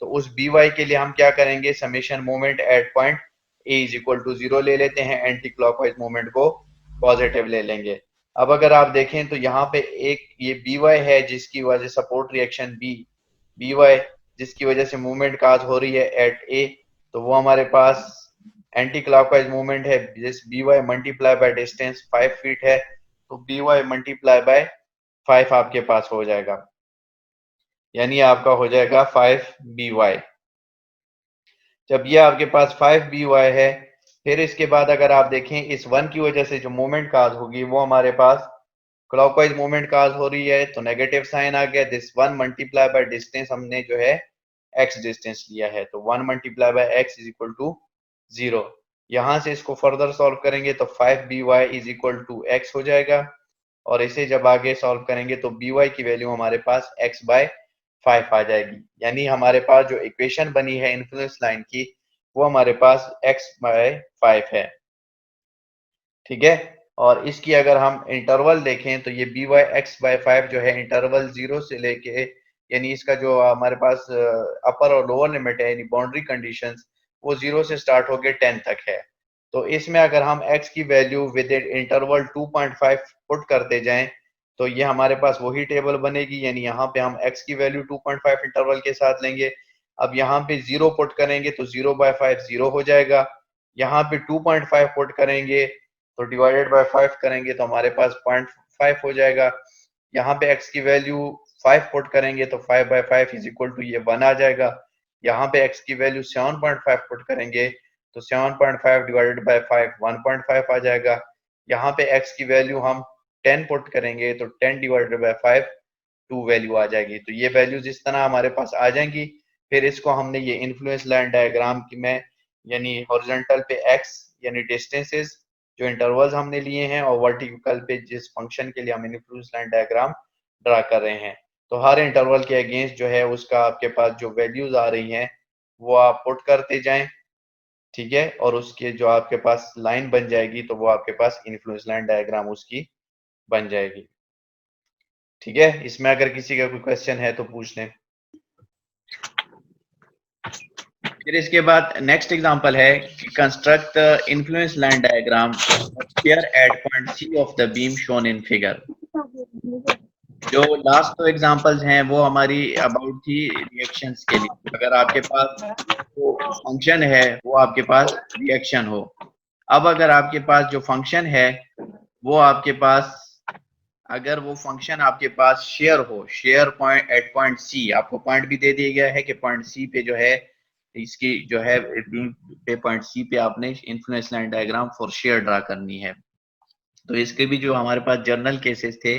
तो उस by के लिए हम क्या करेंगे, summation moment at point a is equal to 0 ले लेते हैं, एंटी क्लॉकवाइज मोमेंट को पॉजिटिव ले लेंगे। अब अगर आप देखें तो यहाँ पे एक ये by है जिसकी वजह सपोर्ट रिएक्शन by जिसकी वजह से मूवमेंट काज हो रही है एट a, तो वो हमारे पास एंटी क्लॉकवाइज मूवमेंट है जिस by multiply by distance 5 feet है, तो by मल्टीप्लाई बाय 5 आपके पास हो जाएगा, यानी आपका हो जाएगा 5by। जब ये आपके पास 5by है, फिर इसके बाद अगर आप देखें इस 1 की वजह से जो मूवमेंट काज होगी वो हमारे पास क्लॉकवाइज मूवमेंट काज हो रही है, तो नेगेटिव साइन आ गया। दिस 1 मल्टीप्लाई बाय डिस्टेंस हमने जो है x डिस्टेंस लिया है, तो 1 multiply by x is equal to 0। यहाँ से इसको फर्दर सॉल्व करेंगे तो 5by is equal to x हो जाएगा, और इसे जब आगे सॉल्व करेंगे तो by की वैल्यू हमारे पास x बाय 5 आ जाएगी। यानी हमारे पास जो इक्वेशन बनी है इन्फ्लुएंस लाइन की वो हमारे पास x बाय 5 है। ठीक है, और इसकी अगर हम इंटरवल देखें तो ये by x बाय 5 जो है इंटरवल 0 से लेके, यानी इसका जो हमारे पास अपर और लोअर लिमिट है यानी बाउंड्री कंडीशंस, वो 0 से स्टार्ट होके 10 तक है। तो इसमें अगर हम x की वैल्यू विद इंटरवल 2.5 पुट करते जाएं तो ये हमारे पास वही टेबल बनेगी, यानी यहाँ पे हम x की वैल्यू 2.5 इंटरवल के साथ लेंगे। अब यहाँ पे 0 पुट करेंगे तो 0/5 0 हो जाएगा। यहाँ पे 2.5 पुट करेंगे तो डिवाइडेड बाय 5 करेंगे तो हमारे पास 0.5 हो जाएगा। यहाँ पे x की वैल्यू 5 पुट करेंगे तो 5/5 इज इक्वल टू ये 1 आ जाएगा। यहाँ पे x की वैल्यू 7.5 पुट करेंगे तो 7.5 डिवाइडेड बाय 5 1.5 आ जाएगा। यहाँ पे x की वैल्यू हम 10 पुट करेंगे तो 10 डिवाइडेड बाय 5 2 वैल्यू आ जाएगी। तो ये वैल्यूज इस तरह हमारे पास आ जाएंगी। फिर इसको हमने ये इन्फ्लुएंस लाइन डायग्राम की में यानी हॉरिजॉन्टल पे x यानी डिस्टेंसेस जो इंटरवल्स हमने लिए हैं, और वर्टिकल पे जिस फंक्शन के लिए हम इन्फ्लुएंस लाइन डायग्राम ड्रा कर रहे हैं, तो हर इंटरवल के अगेंस्ट जो है उसका आपके पास जो वैल्यूज आ रही हैं वो आप पुट करते जाएं। ठीक है, और उसके जो आपके पास लाइन बन जाएगी तो वो आपके पास इन्फ्लुएंस लाइन डायग्राम उसकी बन जाएगी। ठीक है, इसमें अगर किसी का कोई क्वेश्चन है तो पूछ लें। फिर इसके बाद नेक्स्ट एग्जांपल है construct influence line diagram shear at point C of the beam shown in figure. जो लास्ट दो एग्जांपल्स हैं वो हमारी अबाउट थी रिएक्शंस के लिए। अगर आपके पास जो फंक्शन है वो आपके पास रिएक्शन हो, अब अगर आपके पास जो फंक्शन है वो आपके पास, अगर वो फंक्शन आपके पास शेयर हो, shear point at point C, आपको पॉइंट भी दे दिया गया है कि पॉइंट सी पे जो है इसकी जो है पे पॉइंट सी पे आपने influence line diagram for share draw करनी है। तो इसके भी जो हमारे पास जर्नल केसेस थे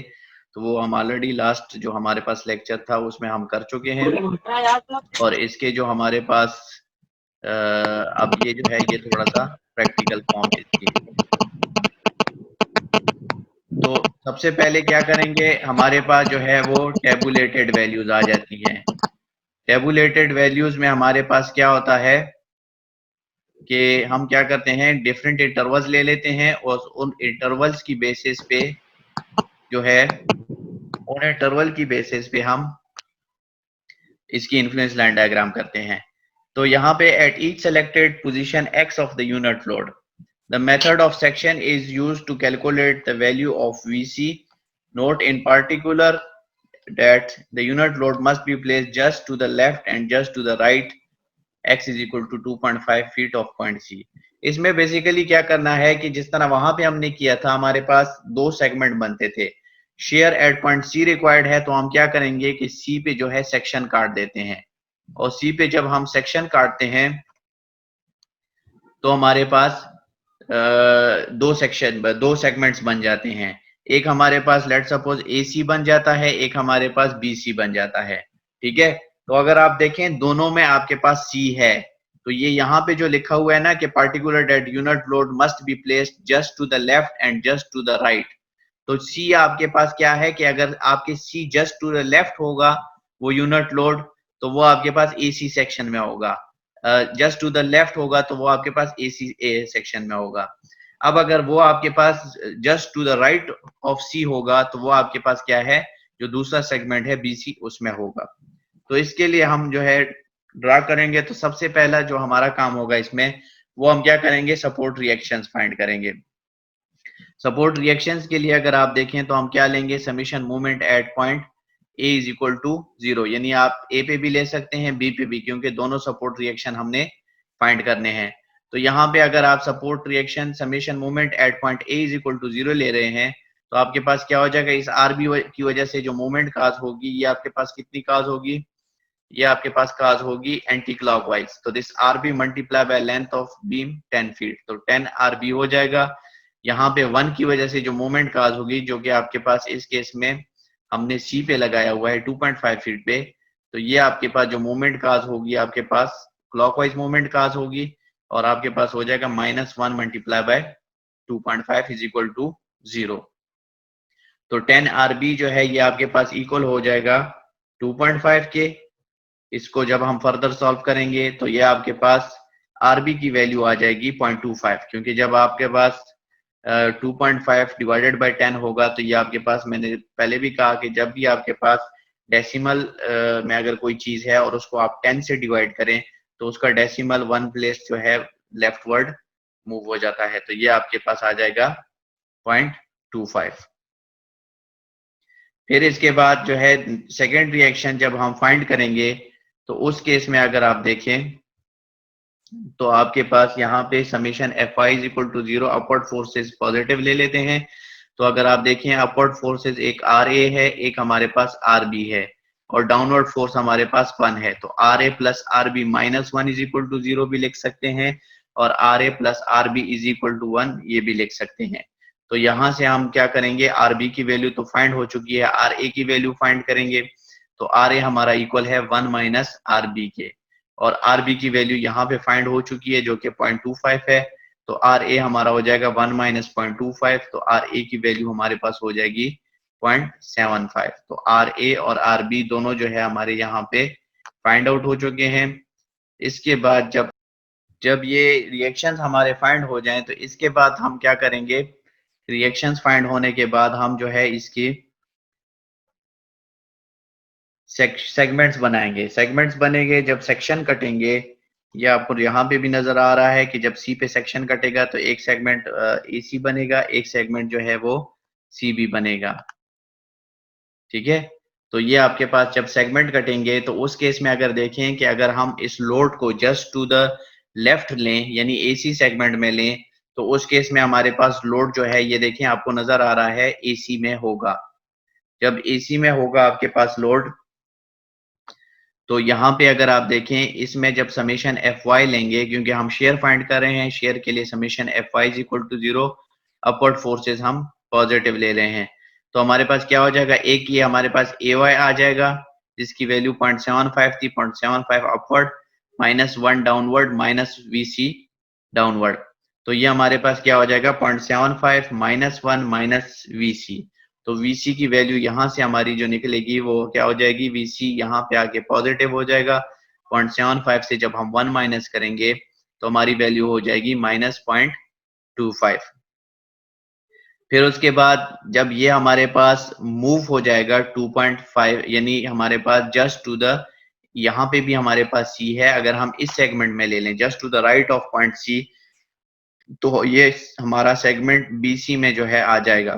तो वो हम ऑलरेडी लास्ट जो हमारे पास लेक्चर था उसमें हम कर चुके हैं। और इसके जो हमारे पास अब ये जो है ये थोड़ा सा प्रैक्टिकल फॉर्म है इसकी। तो सबसे पहले क्या करेंगे, हमारे पास जो है वो टेबुलेटेड वैल्यूज आ जाती हैं। टेबुलेटेड वैल्यूज में हमारे पास क्या होता है कि हम क्या करते हैं, डिफरेंट इंटरवल्स ले लेते हैं और उन इंटरवल्स की बेसिस पे जो है, उन इंटरवल की बेसिस पे हम इसकी इन्फ्लुएंस लाइन डायग्राम करते हैं। तो यहाँ पे at each selected position x of the unit load, the method of section is used to calculate the value of VC. Note in particular that the unit load must be placed just to the left and just to the right, x is equal to 2.5 feet of point C. इसमें basically क्या करना है कि जिस तरह वहां पे हमने किया था, हमारे पास दो सेगमेंट बनते थे, shear at point C required है, तो हम क्या करेंगे कि सी पे जो है सेक्शन काट देते हैं, और सी पे जब हम सेक्शन काटते हैं तो हमारे पास दो सेगमेंट्स बन जाते हैं। एक हमारे पास लेट सपोज AC बन जाता है, एक हमारे पास BC बन जाता है, ठीक है। तो अगर आप देखें दोनों में आपके पास C है, तो ये यहाँ पे जो लिखा हुआ है ना कि particular that unit load must be placed just to the left and just to the right, तो C आपके पास क्या है कि अगर आपके C just to the left होगा वो यूनिट लोड, तो वो आपके पास AC सेक्शन में होगा, जस्ट टू द लेफ्ट होगा तो वो आपके पास AC सेक्शन में होगा। अब अगर वो आपके पास just to the right of C होगा तो वो आपके पास क्या है, जो दूसरा सेगमेंट है BC उसमें होगा। तो इसके लिए हम जो है ड्रा करेंगे, तो सबसे पहला जो हमारा काम होगा इसमें वो हम क्या करेंगे, सपोर्ट रिएक्शंस फाइंड करेंगे। सपोर्ट रिएक्शंस के लिए अगर आप देखें तो हम क्या लेंगे, summation moment at point A is equal to 0, यानी आप A पे भी ले सकते हैं B पे भी, क्योंकि दोनों सपोर्ट रिएक्शन हमने फाइंड करने हैं। तो यहाँ पे अगर आप support reaction summation moment at point A is equal to 0 ले रहे हैं तो आपके पास क्या हो जाएगा, इस RB की वजह से जो मोमेंट काज होगी ये आपके पास कितनी काज होगी, ये आपके पास काज होगी एंटी क्लॉकवाइज। तो this RB multiply by length of beam 10 feet, तो 10 RB हो जाएगा। यहाँ पे 1 की वजह से जो मोमेंट काज होगी, जो कि आपके पास इस केस में हमने C पे लगाया हुआ है 2.5 फीट पे, तो ये आपके पास जो मोमेंट काज होगी आपके पास क्लॉकवाइज मोमेंट काज होगी, और आपके पास हो जाएगा -1 multiply by 2.5 is equal to 0। तो 10 RB जो है ये आपके पास इक्वल हो जाएगा 2.5 के। इसको जब हम फर्दर सॉल्व करेंगे तो ये आपके पास RB की वैल्यू आ जाएगी 0.25, क्योंकि जब आपके पास 2.5 डिवाइडेड बाय 10 होगा तो ये आपके पास, मैंने पहले भी कहा कि जब भी आपके पास डेसिमल में अगर कोई चीज है और उसको आप 10 से डिवाइड करें तो उसका डेसिमल 1 प्लेस जो है लेफ्टवर्ड मूव हो जाता है, तो ये आपके पास आ जाएगा 0.25। फिर इसके बाद जो है सेकेंड रिएक्शन जब हम फाइंड करेंगे तो उस केस में अगर आप देखें तो आपके पास यहाँ पे summation Fi is equal to 0, upward forces positive ले लेते हैं। तो अगर आप देखें अपवर्ड फोर्सेस एक RA है, एक हमारे पास RB है, और डाउनवर्ड फोर्स हमारे पास 1 है, तो RA plus RB -1 is equal to 0 भी लिख सकते हैं, और RA plus RB is equal to 1 ये भी लिख सकते हैं। तो यहाँ से हम क्या करेंगे, RB की वैल्यू तो फाइंड हो चुकी है, RA की वैल्यू फाइंड करेंगे। तो RA हमारा इक्वल है 1 माइनस RB के, और RB की वैल्यू यहाँ पे फाइंड हो चुकी है जो कि 0.25 है, तो RA हमारा हो जाएगा 1 माइनस 0.25, तो RA की वैल्यू हमारे पास हो जाएगी 0.75। तो RA और RB दोनों जो है हमारे यहाँ पे फाइंड आउट हो चुके हैं। इसके बाद जब ये रिएक्शंस हमारे फाइंड हो जाएं तो इसके बाद हम क्या करेंगे, रिएक्शंस फाइंड होने के बाद हम जो है इसकी सेगमेंट्स बनाएंगे। सेगमेंट्स बनेंगे जब सेक्शन कटेंगे, ये आपको यहाँ पे भी नजर आ रहा है कि जब C पे सेक्शन कटेगा तो एक सेगमेंट AC बनेगा, एक सेगमेंट जो है वो CB बनेगा। ठीक है। तो ये आपके पास जब सेगमेंट कटेंगे तो उस केस में अगर देखें कि अगर हम इस लोड को जस्ट टू द लेफ्ट लें यानी एसी सेगमेंट में लें तो उस केस में हमारे पास लोड जो है ये देखें आपको नजर आ रहा है एसी में होगा। जब एसी में होगा आपके पास लोड तो यहाँ पे अगर आप देखें इसमें जब समेशन एफ वाई लेंगे क्योंकि हम शेयर फाइंड कर रहे हैं, शेयर के लिए summation F Y is equal to 0, upward forces हम पॉजिटिव ले रहे हैं तो हमारे पास क्या हो जाएगा, एक ये हमारे पास ए वाई आ जाएगा जिसकी वैल्यू 0.75 थी, 0.75 upward -1 downward minus VC downward. तो ये हमारे पास क्या हो जाएगा 0.75 -1 माइनस वीसी। तो VC की वैल्यू यहाँ से हमारी जो निकलेगी वो क्या हो जाएगी, VC यहाँ पे आके पॉजिटिव हो जाएगा। 0.75 से जब हम 1 माइनस करेंगे तो हमारी वैल्यू हो जाएगी -0.25। फिर उसके बाद जब ये हमारे पास मूव हो जाएगा 2.5 यानी हमारे पास जस्ट टू द, यहाँ पे भी हमारे पास C है, अगर हम इस सेगमेंट में ले लें just to the right of point C तो ये हमारा सेगमेंट BC में जो है आ जाएगा।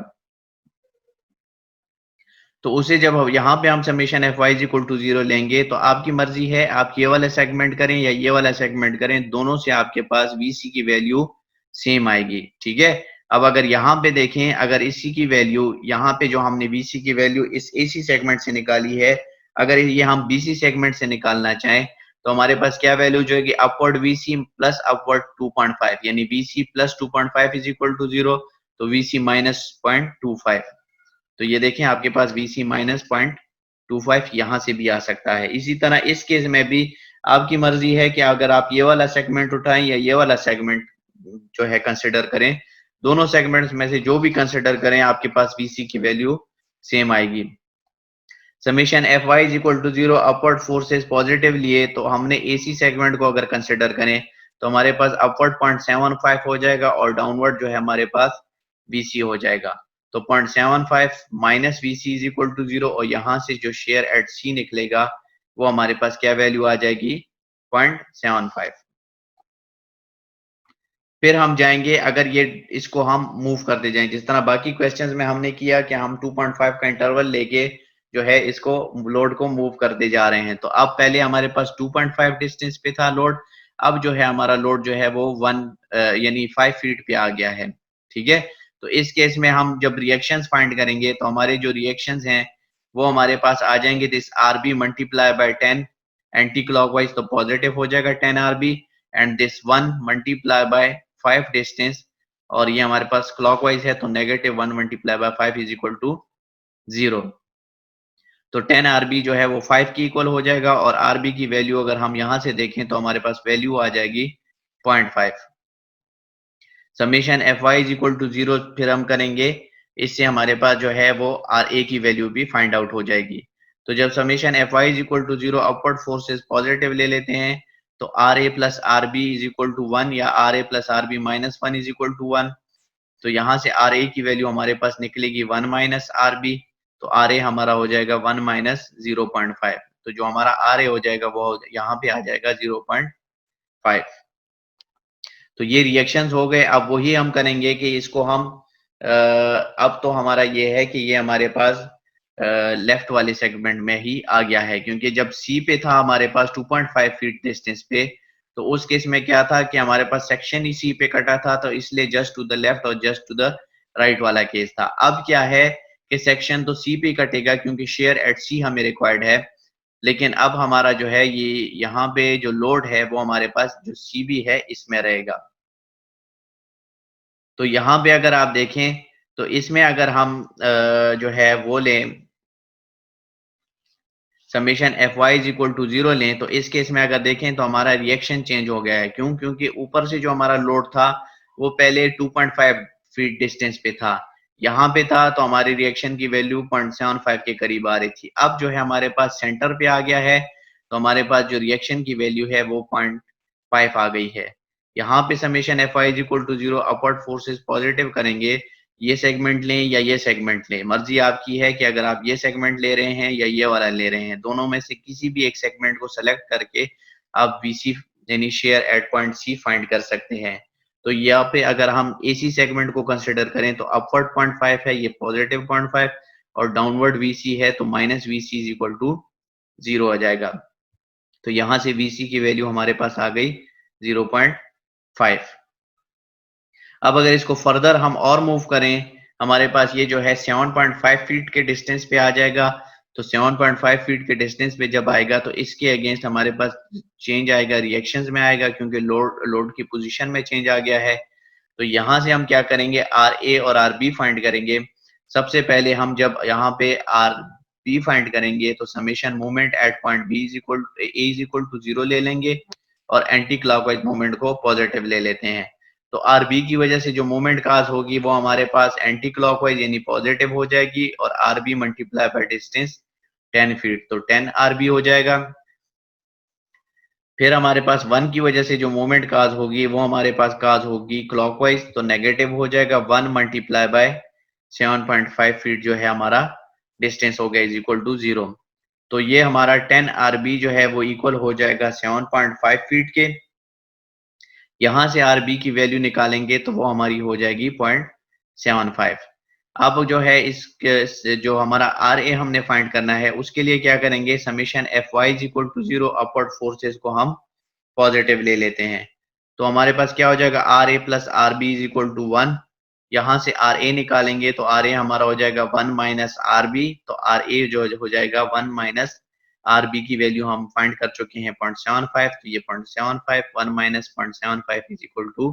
तो उसे जब यहाँ पे हम summation F Y equal to 0 लेंगे तो आपकी मर्जी है आप ये वाला सेगमेंट करें या ये वाला सेगमेंट करें, दोनों से आपके पास VC की वैल्यू सेम आएगी। ठीक है। अब अगर यहाँ पे देखें, अगर इसी की वैल्यू यहाँ पे जो हमने VC की वैल्यू इस AC सेगमेंट से निकाली है, अगर ये हम BC सेगमेंट से निकालना चाहें तो हमारे पास क्या वैल्यू जो है कि अपवर्ड VC प्लस अपवर्ड 2.5 यानी VC plus 2.5 is equal to 0 तो VC माइनस 0.25। तो ये देखें आपके पास VC माइनस 0.25 यहाँ से भी आ सकता है। इसी तरह इस केस में भी आपकी मर्जी है कि अगर आप ये वाला सेगमेंट उठाएं या ये वाला सेगमेंट जो है कंसिडर करें, दोनों सेगमेंट्स में से जो भी कंसिडर करें आपके पास VC की वैल्यू सेम आएगी। Summation F Y is equal to 0, upward forces positive लिए तो हमने AC सेगमेंट को अगर कंसिडर करें तो हमारे पास अपवर्ड 0.75 हो जाएगा और डाउनवर्ड जो है हमारे पास VC हो जाएगा। तो 0.75 minus VC is equal to 0 और यहाँ से जो शेयर एट C निकलेगा वो हमारे पास क्या वैल्यू आ जाएगी 0.75। फिर हम जाएंगे अगर ये इसको हम मूव करते जाएं जिस तरह बाकी क्वेश्चंस में हमने किया कि हम 2.5 का इंटरवल लेके जो है इसको लोड को मूव करते जा रहे हैं। तो अब पहले हमारे पास 2.5 डिस्टेंस पे था लोड, अब जो है हमारा लोड जो है वो 1 यानी 5 फीट पे आ गया है। ठीक है। तो इस केस में हम जब रिएक्शंस फाइंड करेंगे तो हमारे जो रिएक्शंस हैं वो हमारे पास आ जाएंगे this RB multiply by 10, anticlockwise तो पॉजिटिव हो जाएगा 10 RB and this 1 multiply by 5 distance और ये हमारे पास क्लॉकवाइज है तो -1 multiply by 5 is equal to 0। तो 10 RB जो है वो 5 की इक्वल हो जाएगा और RB की वैल्यू अगर हम यहाँ से देखें तो हमारे पास वैल्यू आ जाएगी 0.5। Summation F Y is equal to 0 फिर हम करेंगे, इससे हमारे पास जो है वो RA की वैल्यू भी फाइंड आउट हो जाएगी। तो जब summation F Y is equal to 0 upward forces positive ले लेते हैं तो RA plus RB is equal to 1 या RA plus RB minus 1 is equal to 1। तो यहाँ से RA की वैल्यू हमारे पास निकलेगी 1 माइनस RB, तो RA हमारा हो जाएगा 1 माइनस 0.5। तो जो हमारा RA हो जाएगा वो यहाँ पे आ जाएगा 0.5। तो ये रिएक्शंस हो गए। अब वही हम करेंगे कि इसको हम अब तो हमारा ये है कि ये हमारे पास लेफ्ट वाले सेगमेंट में ही आ गया है क्योंकि जब C पे था हमारे पास 2.5 फीट डिस्टेंस पे तो उस केस में क्या था कि हमारे पास सेक्शन ही C पे कटा था तो इसलिए जस्ट टू द लेफ्ट और जस्ट टू द राइट वाला केस था। अब क्या है कि सेक्शन तो C पे कटेगा क्योंकि शेयर एट C हमें रिक्वायर्ड है, लेकिन अब हमारा जो है ये यहाँ पे जो लोड है वो हमारे पास जो CB है इसमें रहेगा। तो यहाँ पे अगर आप देखें तो इसमें अगर हम जो है वो लें summation F Y is equal to 0 लें तो इस केस में अगर देखें तो हमारा रिएक्शन चेंज हो गया है। क्यों? क्योंकि ऊपर से जो हमारा लोड था वो पहले 2.5 फीट डिस्टेंस पे था, यहाँ पे था तो हमारी रिएक्शन की वैल्यू 0.75 के करीब आ रही थी। अब जो है हमारे पास सेंटर पे आ गया है तो हमारे पास जो रिएक्शन की वैल्यू है वो 0.5 आ गई है। यहाँ पे summation F I is equal to 0 upward forces positive करेंगे, ये सेगमेंट लें या ये सेगमेंट लें, मर्जी आपकी है कि अगर आप ये सेगमेंट ले रहे हैं या ये वाला ले रहे हैं, दोनों में से किसी भी एक सेगमेंट को सेलेक्ट करके आप VC यानी share at point C find कर सकते हैं। तो यहाँ पे अगर हम AC सेगमेंट को कंसिडर करें तो अपवर्ड 0.5 है, ये पॉजिटिव 0.5 और डाउनवर्ड वीसी है तो minus VC is equal to 0 आ जाएगा। तो यहां से वीसी की वैल्यू हमारे पास आ गई 0.5। अब अगर इसको फर्दर हम और मूव करें, हमारे पास ये जो है 7.5 फीट के डिस्टेंस पे आ जाएगा। तो 7.5 फीट के डिस्टेंस पे जब आएगा तो इसके अगेंस्ट हमारे पास चेंज आएगा, रिएक्शंस में आएगा, क्योंकि लोड की पोजीशन में चेंज आ गया है। तो यहाँ से हम क्या करेंगे, आर ए और आर बी फाइंड करेंगे। सबसे पहले हम जब यहाँ पे आर बी फाइंड करेंगे तो summation moment at point B is equal to 0 ले लेंगे और एंटी क्लॉकवाइज मोमेंट को पॉजिटिव ले लेते हैं। तो आर बी की वजह से जो मोमेंट काज होगी वो हमारे पास एंटी क्लॉकवाइज यानी पॉजिटिव हो जाएगी, और R B multiply by distance 10 feet, तो 10 आर बी हो जाएगा। फिर हमारे पास 1 की वजह से जो मोमेंट काज होगी वो हमारे पास काज होगी क्लॉकवाइज, तो नेगेटिव हो जाएगा 1 मल्टीप्लाई बाय 7.5 फीट जो है हमारा डिस्टेंस हो गया इज इक्वल टू 0। तो ये हमारा 10 आरबी जो है वो इक्वल हो जाएगा 7.5 फीट के। यहां से आरबी की वैल्यू निकालेंगे तो वो हमारी हो जाएगी 0.75। अब जो है इस जो हमारा आर ए हमने फाइंड करना है उसके लिए क्या करेंगे, summation F Y is equal to 0, upward forces को हम पॉजिटिव ले लेते हैं। तो हमारे पास क्या हो जाएगा, R A plus R B is equal to 1। यहां से आर ए निकालेंगे तो आर ए हमारा हो जाएगा 1 माइनस आर बी, तो आर ए जो हो जाएगा 1 माइनस आर बी की वैल्यू हम फाइंड कर चुके हैं 0.75, तो ये 0.75 1 माइनस 0.75 इज इक्वल टू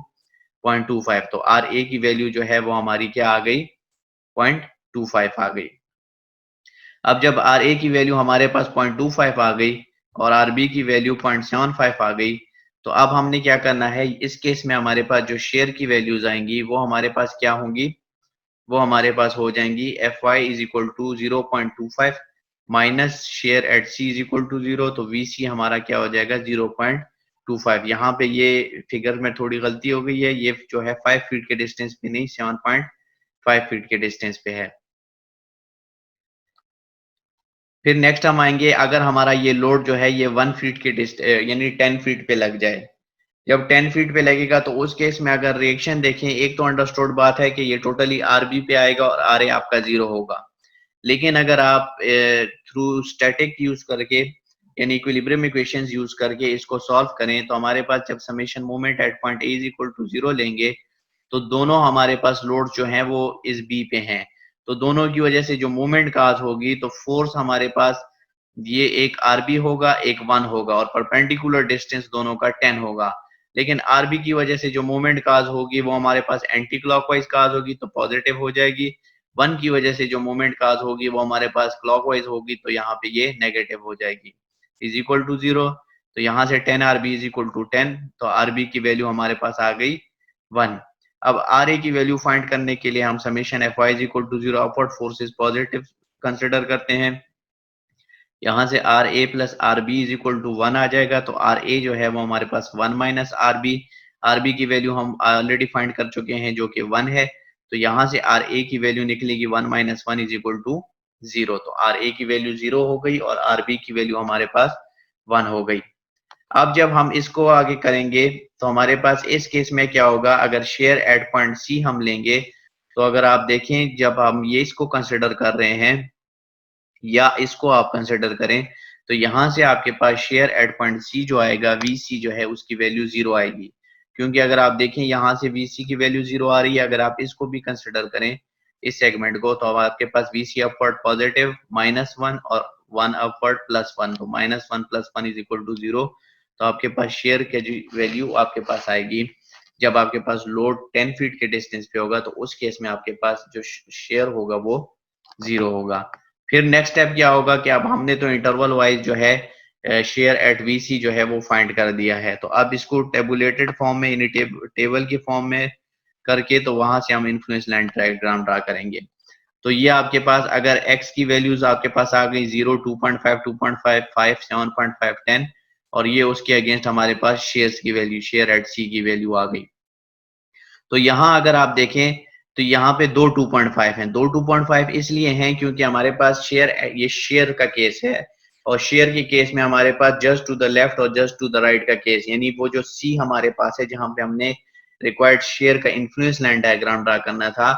0.25। तो आर ए की वैल्यू जो है वो हमारी क्या आ गई, 0.25 आ गई। अब जब आर ए की वैल्यू हमारे पास 0.25 आ गई और आर बी की वैल्यू 0.75 आ गई, तो अब हमने क्या करना है, इस केस में हमारे पास जो शेयर की वैल्यूज आएंगी वो हमारे पास क्या होंगी, वो हमारे पास हो जाएंगी F Y is equal to 0.25 minus shear at C is equal to 0, तो वी सी हमारा क्या हो जाएगा 0.25। यहाँ पे ये फिगर में थोड़ी गलती हो गई है, ये जो है 5 फीट के डिस्टेंस पे नहीं 7.5 फीट के डिस्टेंस पे है। फिर नेक्स्ट हम आएंगे, अगर हमारा ये लोड जो है ये 1 फीट के यानी 10 फीट पे लग जाए। जब 10 फीट पे लगेगा तो उस केस में अगर रिएक्शन देखें, एक तो अंडरस्टूड बात है कि ये टोटली आरबी पे आएगा और आर ए आपका 0 होगा। लेकिन अगर आप थ्रू स्टैटिक यूज करके यानी इक्विलिब्रियम इक्वेशंस यूज करके इसको सॉल्व करें तो हमारे पास जब summation moment at point A is equal to 0 लेंगे तो दोनों हमारे पास लोड जो है वो इस बी पे हैं। तो दोनों की वजह से जो मूवमेंट काज होगी तो फोर्स हमारे पास ये एक आरबी होगा एक 1 होगा और परपेंडिकुलर डिस्टेंस दोनों का 10 होगा। लेकिन आरबी की वजह से जो मूवमेंट काज होगी वो हमारे पास एंटी क्लॉकवाइज काज होगी तो पॉजिटिव हो जाएगी। 1 की वजह से जो मूवमेंट काज होगी वो हमारे पास क्लॉकवाइज होगी तो यहाँ पे ये नेगेटिव हो जाएगी इज इक्वल टू 0। तो यहाँ से 10 आरबी इज इक्वल टू 10, तो आरबी की वैल्यू हमारे पास आ गई 1। अब आर ए की वैल्यू फाइंड करने के लिए हम summation F Y is equal to 0 upward forces positive consider करते हैं। यहाँ से R A plus R B is equal to 1 आ जाएगा, तो आर ए जो है वो हमारे पास 1 माइनस आर बी की वैल्यू हम ऑलरेडी फाइंड कर चुके हैं जो कि 1 है। तो यहाँ से आर ए की वैल्यू निकलेगी 1 माइनस 1 इज इक्वल टू 0, तो आर ए की वैल्यू 0 हो गई और आर बी की वैल्यू हमारे पास 1 हो गई। अब जब हम इसको आगे करेंगे तो हमारे पास इस केस में क्या होगा, अगर शेयर एट पॉइंट सी हम लेंगे तो अगर आप देखें जब हम ये इसको कंसिडर कर रहे हैं या इसको आप कंसिडर करें तो यहाँ से आपके पास शेयर एट पॉइंट सी जो आएगा वी सी जो है उसकी वैल्यू 0 आएगी, क्योंकि अगर आप देखें यहाँ से वी सी की वैल्यू 0 आ रही है। अगर आप इसको भी कंसिडर करें इस सेगमेंट को तो अब आपके पास वी सी अपवर्ड पॉजिटिव -1 और 1 अपवर्ड +1, तो -1 + 1 इज इक्वल टू 0। तो आपके पास शेयर की वैल्यू आपके पास आएगी जब आपके पास लोड 10 फीट के डिस्टेंस पे होगा तो उस केस में आपके पास जो शेयर होगा वो 0 होगा। फिर नेक्स्ट स्टेप क्या होगा कि अब हमने तो इंटरवल वाइज जो है शेयर एट वीसी जो है वो फाइंड कर दिया है, तो अब इसको टेबुलेटेड फॉर्म में यानी टेबल की फॉर्म में करके तो वहां से हम इन्फ्लुएंस लाइन डायग्राम ड्रा करेंगे। तो ये आपके पास अगर x की वैल्यूज आपके पास आ गई 0, 2.5, 2.5, 5, 7.5, 10 और ये उसके अगेंस्ट हमारे पास शेयर्स की वैल्यू शेयर एट सी की वैल्यू आ गई। तो यहाँ अगर आप देखें तो यहाँ पे 2 2.5 हैं। 2 2.5 इसलिए हैं क्योंकि हमारे पास शेयर ये शेयर का केस है और शेयर के केस में हमारे पास जस्ट टू द लेफ्ट और जस्ट टू द राइट का केस, यानी वो जो सी हमारे पास है जहां पे हमने रिक्वायर्ड शेयर का इन्फ्लुएंस लाइन डायग्राम ड्रा करना था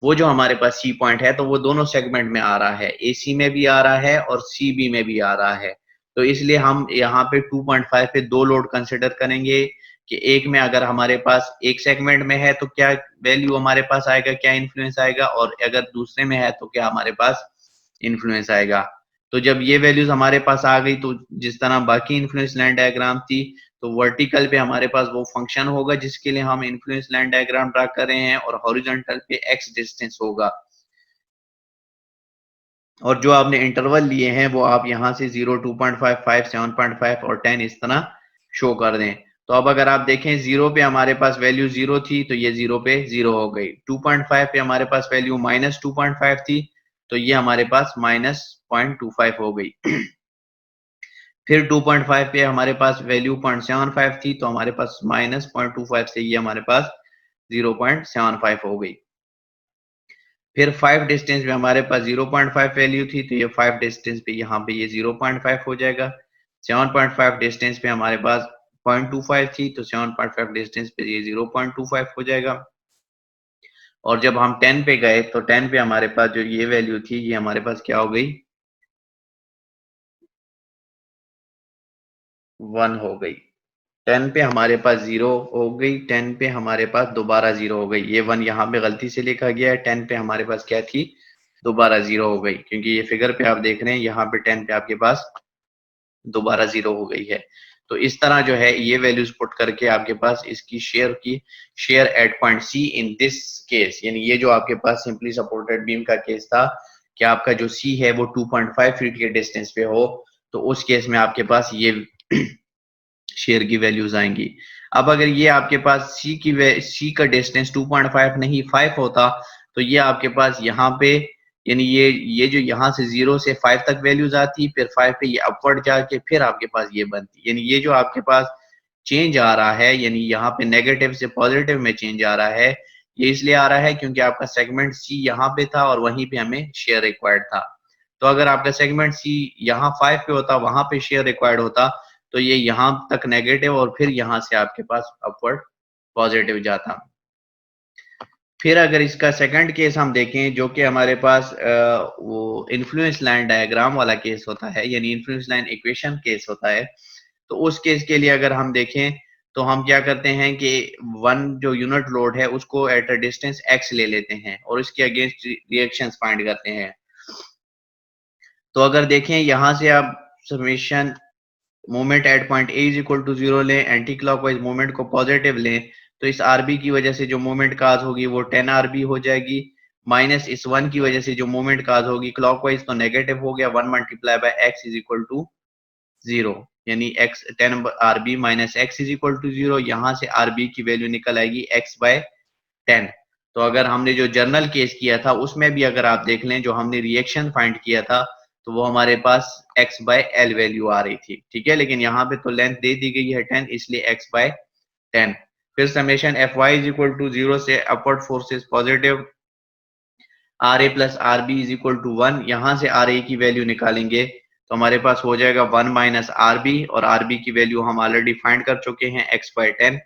वो जो हमारे पास सी पॉइंट है तो वो दोनों सेगमेंट में आ रहा है, AC में भी आ रहा है और CB में भी आ रहा है। तो इसलिए हम यहाँ पे 2.5 पे दो लोड कंसिडर करेंगे कि एक में अगर हमारे पास एक सेगमेंट में है तो क्या वैल्यू हमारे पास आएगा, क्या इन्फ्लुएंस आएगा, और अगर दूसरे में है तो क्या हमारे पास इन्फ्लुएंस आएगा। तो जब ये वैल्यूज हमारे पास आ गई तो जिस तरह बाकी इन्फ्लुएंस लाइन डायग्राम थी तो वर्टिकल पे हमारे पास वो फंक्शन होगा जिसके लिए हम इन्फ्लुएंस लाइन डायग्राम ड्रा कर रहे हैं, और हॉरिजॉन्टल पे x डिस्टेंस होगा। और जो आपने इंटरवल लिए हैं वो आप यहाँ से 0, 2.5, 5, 7.5 और 10 इस तरह शो कर दें। तो अब अगर आप देखें 0 पे हमारे पास वैल्यू 0 थी तो ये 0 पे 0 हो गई, 2.5 पे हमारे पास वैल्यू -2.5 थी तो ये हमारे पास -0.25 हो गई। फिर 2.5 पे हमारे पास वैल्यू 0.75 थी तो हमारे पास -0.25 से ये हमारे पास 0.75 हो गई। फिर 5 डिस्टेंस पे हमारे पास 0.5 वैल्यू थी तो ये 5 डिस्टेंस पे यहाँ पे ये 0.5 हो जाएगा। 7.5 डिस्टेंस पे हमारे पास 0.25 थी तो 7.5 डिस्टेंस पे ये 0.25 हो जाएगा। और जब हम 10 पे गए तो 10 पे हमारे पास जो ये वैल्यू थी ये हमारे पास क्या हो गई, 1 हो गई। 10 पे हमारे पास 0 हो गई, 10 पे हमारे पास दोबारा 0 हो गई। ये 1 यहाँ पे गलती से लिखा गया है, 10 पे हमारे पास क्या थी, दोबारा 0 हो गई, क्योंकि ये फिगर पे आप देख रहे हैं यहाँ पे 10 पे आपके पास दोबारा 0 हो गई है। तो इस तरह जो है ये वैल्यूज पुट करके आपके पास इसकी shear at point C in this case, यानी ये जो आपके पास सिंपली सपोर्टेड बीम का केस था कि आपका जो सी है वो 2.5 फीट के डिस्टेंस पे हो, तो उस केस में आपके पास ये शेयर की वैल्यूज आएंगी। अब अगर ये आपके पास सी का डिस्टेंस 2.5 नहीं 5 होता तो ये आपके पास यहाँ पे यानी ये जो यहाँ से 0 से 5 तक वैल्यूज आती, फिर 5 पे ये अपवर्ड जाके फिर आपके पास ये बनती, यानी ये जो आपके पास चेंज आ रहा है, यानी यहाँ पे नेगेटिव से पॉजिटिव में चेंज आ रहा है, ये इसलिए आ रहा है क्योंकि आपका सेगमेंट सी यहाँ पे था और वहीं पे हमें शेयर रिक्वायर्ड था। तो अगर आपका सेगमेंट सी यहाँ 5 पे होता, वहां पे शेयर रिक्वायर्ड होता, तो ये यहाँ तक नेगेटिव और फिर यहाँ से आपके पास अपवर्ड पॉजिटिव जाता। फिर अगर इसका सेकंड केस हम देखें जो कि हमारे पास वो इन्फ्लुएंस लाइन डायग्राम वाला केस होता है, यानी इन्फ्लुएंस लाइन इक्वेशन केस होता है, तो उस केस के लिए अगर हम देखें तो हम क्या करते हैं कि वन जो यूनिट लोड है उसको एट अ डिस्टेंस x ले लेते हैं और इसके अगेंस्ट रिएक्शंस फाइंड करते हैं। तो अगर देखें यहाँ से आप summation moment at point A is equal to 0 लें, एंटी क्लॉकवाइज मोमेंट को पॉजिटिव लें, तो इस आरबी की वजह से जो मोमेंट काज होगी वो 10 आरबी हो जाएगी, माइनस इस 1 की वजह से जो मोमेंट काज होगी क्लॉकवाइज तो नेगेटिव हो गया, 1 multiply by X is equal to 0, यानी x 10 RB minus X is equal to 0। यहाँ से आरबी की वैल्यू निकल आएगी x बाय 10। तो अगर हमने जो जर्नल केस किया था उसमें भी अगर आप देख लें जो हमने रिएक्शन फाइंड किया था तो वो हमारे पास x बाय एल वैल्यू आ रही थी, ठीक है, लेकिन यहाँ पे तो लेंथ दे दी गई है 10 इसलिए x बाय 10। फिर summation F Y is equal to 0 से upward forces positive R A plus R B is equal to 1, यहाँ से आर ए की वैल्यू निकालेंगे तो हमारे पास हो जाएगा 1 माइनस आर बी, और आर बी की वैल्यू हम ऑलरेडी फाइंड कर चुके हैं x बाय 10,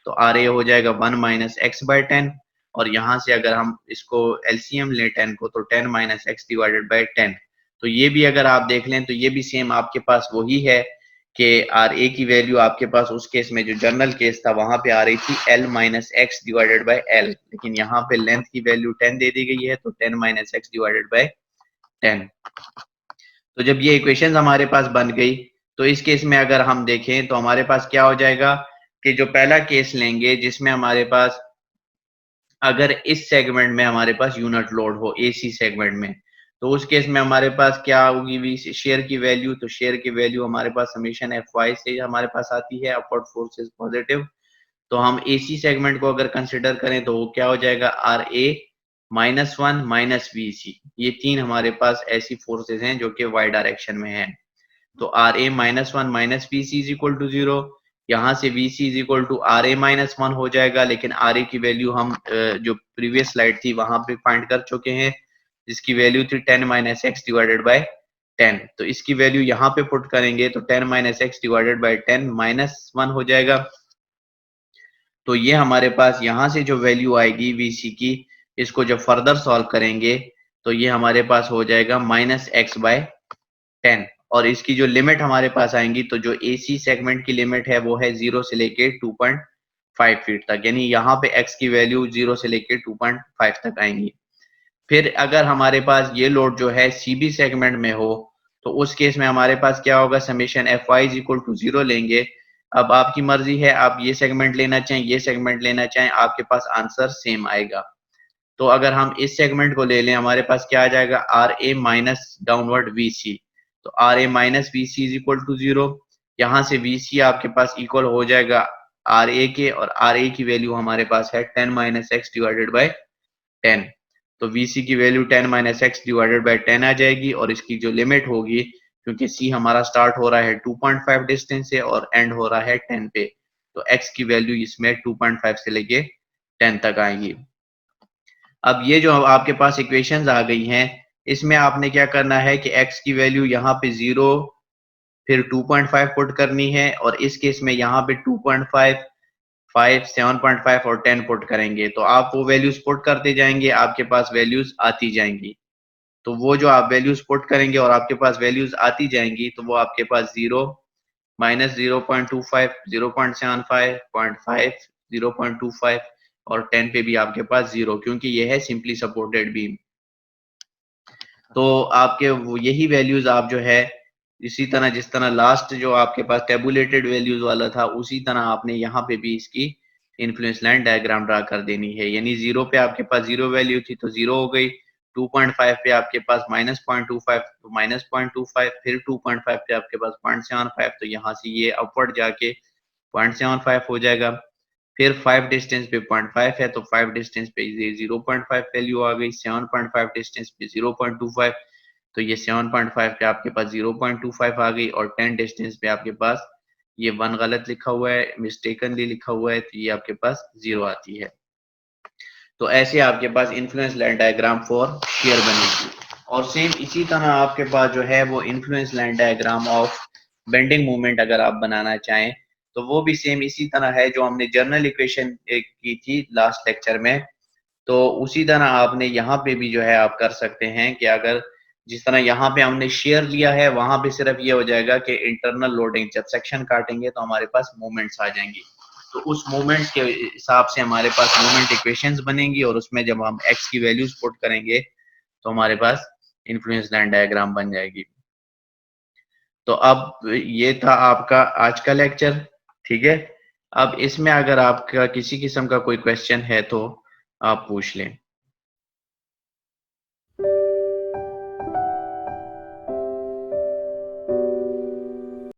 तो आर ए हो जाएगा 1 माइनस एक्स बाय 10, और यहाँ से अगर हम इसको एलसीएम लें 10 को तो 10 माइनस एक्स डिवाइडेड बाय 10। तो ये भी अगर आप देख लें तो ये भी सेम आपके पास वही है कि आर ए की वैल्यू आपके पास उस केस में जो जर्नल केस था वहां पे आ रही थी L minus x divided by L, लेकिन यहाँ पे लेंथ की वैल्यू 10 दे दी गई है तो 10 माइनस एक्स डिवाइडेड बाय 10। तो जब ये इक्वेशन हमारे पास बन गई तो इस केस में अगर हम देखें तो हमारे पास क्या हो जाएगा कि जो पहला केस लेंगे जिसमें हमारे पास अगर इस सेगमेंट में हमारे पास यूनिट लोड हो एसी सेगमेंट में, तो उस केस में हमारे पास क्या होगी शेयर की वैल्यू, तो शेयर की वैल्यू हमारे पास समेशन एफ वाई से हमारे पास आती है, अपवर्ड फोर्सेस पॉजिटिव। तो हम एसी सेगमेंट को अगर कंसिडर करें तो वो क्या हो जाएगा R A minus 1 minus V C, ये तीन हमारे पास ऐसी फोर्सेस हैं जो कि वाई डायरेक्शन में है। तो R A minus 1 minus V C is equal to 0, यहाँ से V C is equal to R A minus 1 हो जाएगा, लेकिन आर ए की वैल्यू हम जो प्रीवियस स्लाइड थी वहां पे फाइंड कर चुके हैं जिसकी वैल्यू थी 10 माइनस एक्स डिवाइडेड बाय 10। तो इसकी वैल्यू यहाँ पे पुट करेंगे तो 10 minus x divided by 10 minus 1 हो जाएगा। तो ये हमारे पास यहाँ से जो वैल्यू आएगी वीसी की इसको जब फर्दर सॉल्व करेंगे तो ये हमारे पास हो जाएगा -x/10 और इसकी जो लिमिट हमारे पास आएंगी तो जो AC सेगमेंट की लिमिट है वो है 0 से लेके 2.5 फीट तक, यानी यहाँ पे x की वैल्यू 0 से लेके 2.5 तक आएंगी। फिर अगर हमारे पास ये लोड जो है CB सेगमेंट में हो तो उस केस में हमारे पास क्या होगा, समेशन Fy = 0 लेंगे। अब आपकी मर्जी है, आप ये सेगमेंट लेना चाहें, ये सेगमेंट लेना चाहें, आपके पास आंसर सेम आएगा। तो अगर हम इस सेगमेंट को ले लें, हमारे पास क्या आ जाएगा, RA माइनस डाउनवर्ड VC, तो RA माइनस VC = 0। यहाँ से VC आपके पास इक्वल हो जाएगा RA के, और RA की वैल्यू हमारे पास है 10 - x / 10। तो VC की वैल्यू 10 - x / 10 आ जाएगी, और इसकी जो लिमिट होगी, क्योंकि C हमारा स्टार्ट हो रहा है 2.5 डिस्टेंस से और एंड हो रहा है 10 पे, तो x की वैल्यू इसमें 2.5 से लेके 10 तक आएगी। अब ये जो आपके पास इक्वेशंस आ गई हैं, इसमें आपने क्या करना है कि x की वैल्यू यहाँ पे 0 फिर 2.5 पुट करनी है, और इस केस में यहाँ पे 2.5, 5, 7.5 और 10 पुट करेंगे। तो आप वो वैल्यूज पुट करते जाएंगे, आपके पास वैल्यूज आती जाएंगी। तो वो जो आप वैल्यूज पुट करेंगे और आपके पास वैल्यूज आती जाएंगी, तो वो आपके पास 0, -0.25, 0.75, 0.5, 0.25 और 10 पे भी आपके पास 0, क्योंकि ये है सिंपली सपोर्टेड बीम। तो आपके वो यही वैल्यूज आप जो है इसी तरह, जिस तरह लास्ट जो आपके पास टेबुलेटेड वैल्यूज वाला था, उसी तरह आपने यहाँ पे भी इसकी इन्फ्लुएंस लाइन डायग्राम ड्रा कर देनी है। यानी 0 पे आपके पास 0 वैल्यू थी तो 0 हो गई, 2.5 पे आपके पास -0.25 तो -0.25, फिर 2.5 पे आपके पास 0.75, तो यहाँ से ये अपवर्ड जाके 0.75 हो जाएगा। फिर 5 डिस्टेंस पे 0.5 है तो 5 डिस्टेंस पे ये 0.5 वैल्यू आ गई, 7.5 डिस्टेंस पे 0.25, तो ये 7.5 पे आपके पास 0.25 आ गई, और 10 डिस्टेंस पे आपके पास ये 1 गलत लिखा हुआ है, मिस्टेकनली लिखा हुआ है, तो ये आपके पास 0 आती है। तो ऐसे आपके पास influence line diagram for shear बनेगी। और सेम इसी तरह आपके पास जो है वो influence line diagram of bending movement अगर आप बनाना चाहें तो वो भी सेम इसी तरह है जो हमने जर्नल इक्वेशन की थी लास्ट लेक्चर में। तो उसी तरह आपने यहाँ पे भी जो है आप कर सकते हैं कि अगर जिस तरह यहाँ पे हमने शेयर लिया है, वहां पे सिर्फ ये हो जाएगा कि इंटरनल लोडिंग जब सेक्शन काटेंगे तो हमारे पास मूवमेंट्स आ जाएंगी, तो उस मूवमेंट्स के हिसाब से हमारे पास मूवमेंट इक्वेशंस बनेंगी, और उसमें जब हम x की वैल्यूज पुट करेंगे तो हमारे पास इन्फ्लुएंस लाइन डायग्राम बन जाएगी। तो अब ये था आपका आज का लेक्चर, ठीक है। अब इसमें अगर आपका किसी किस्म का कोई क्वेश्चन है तो आप पूछ लें।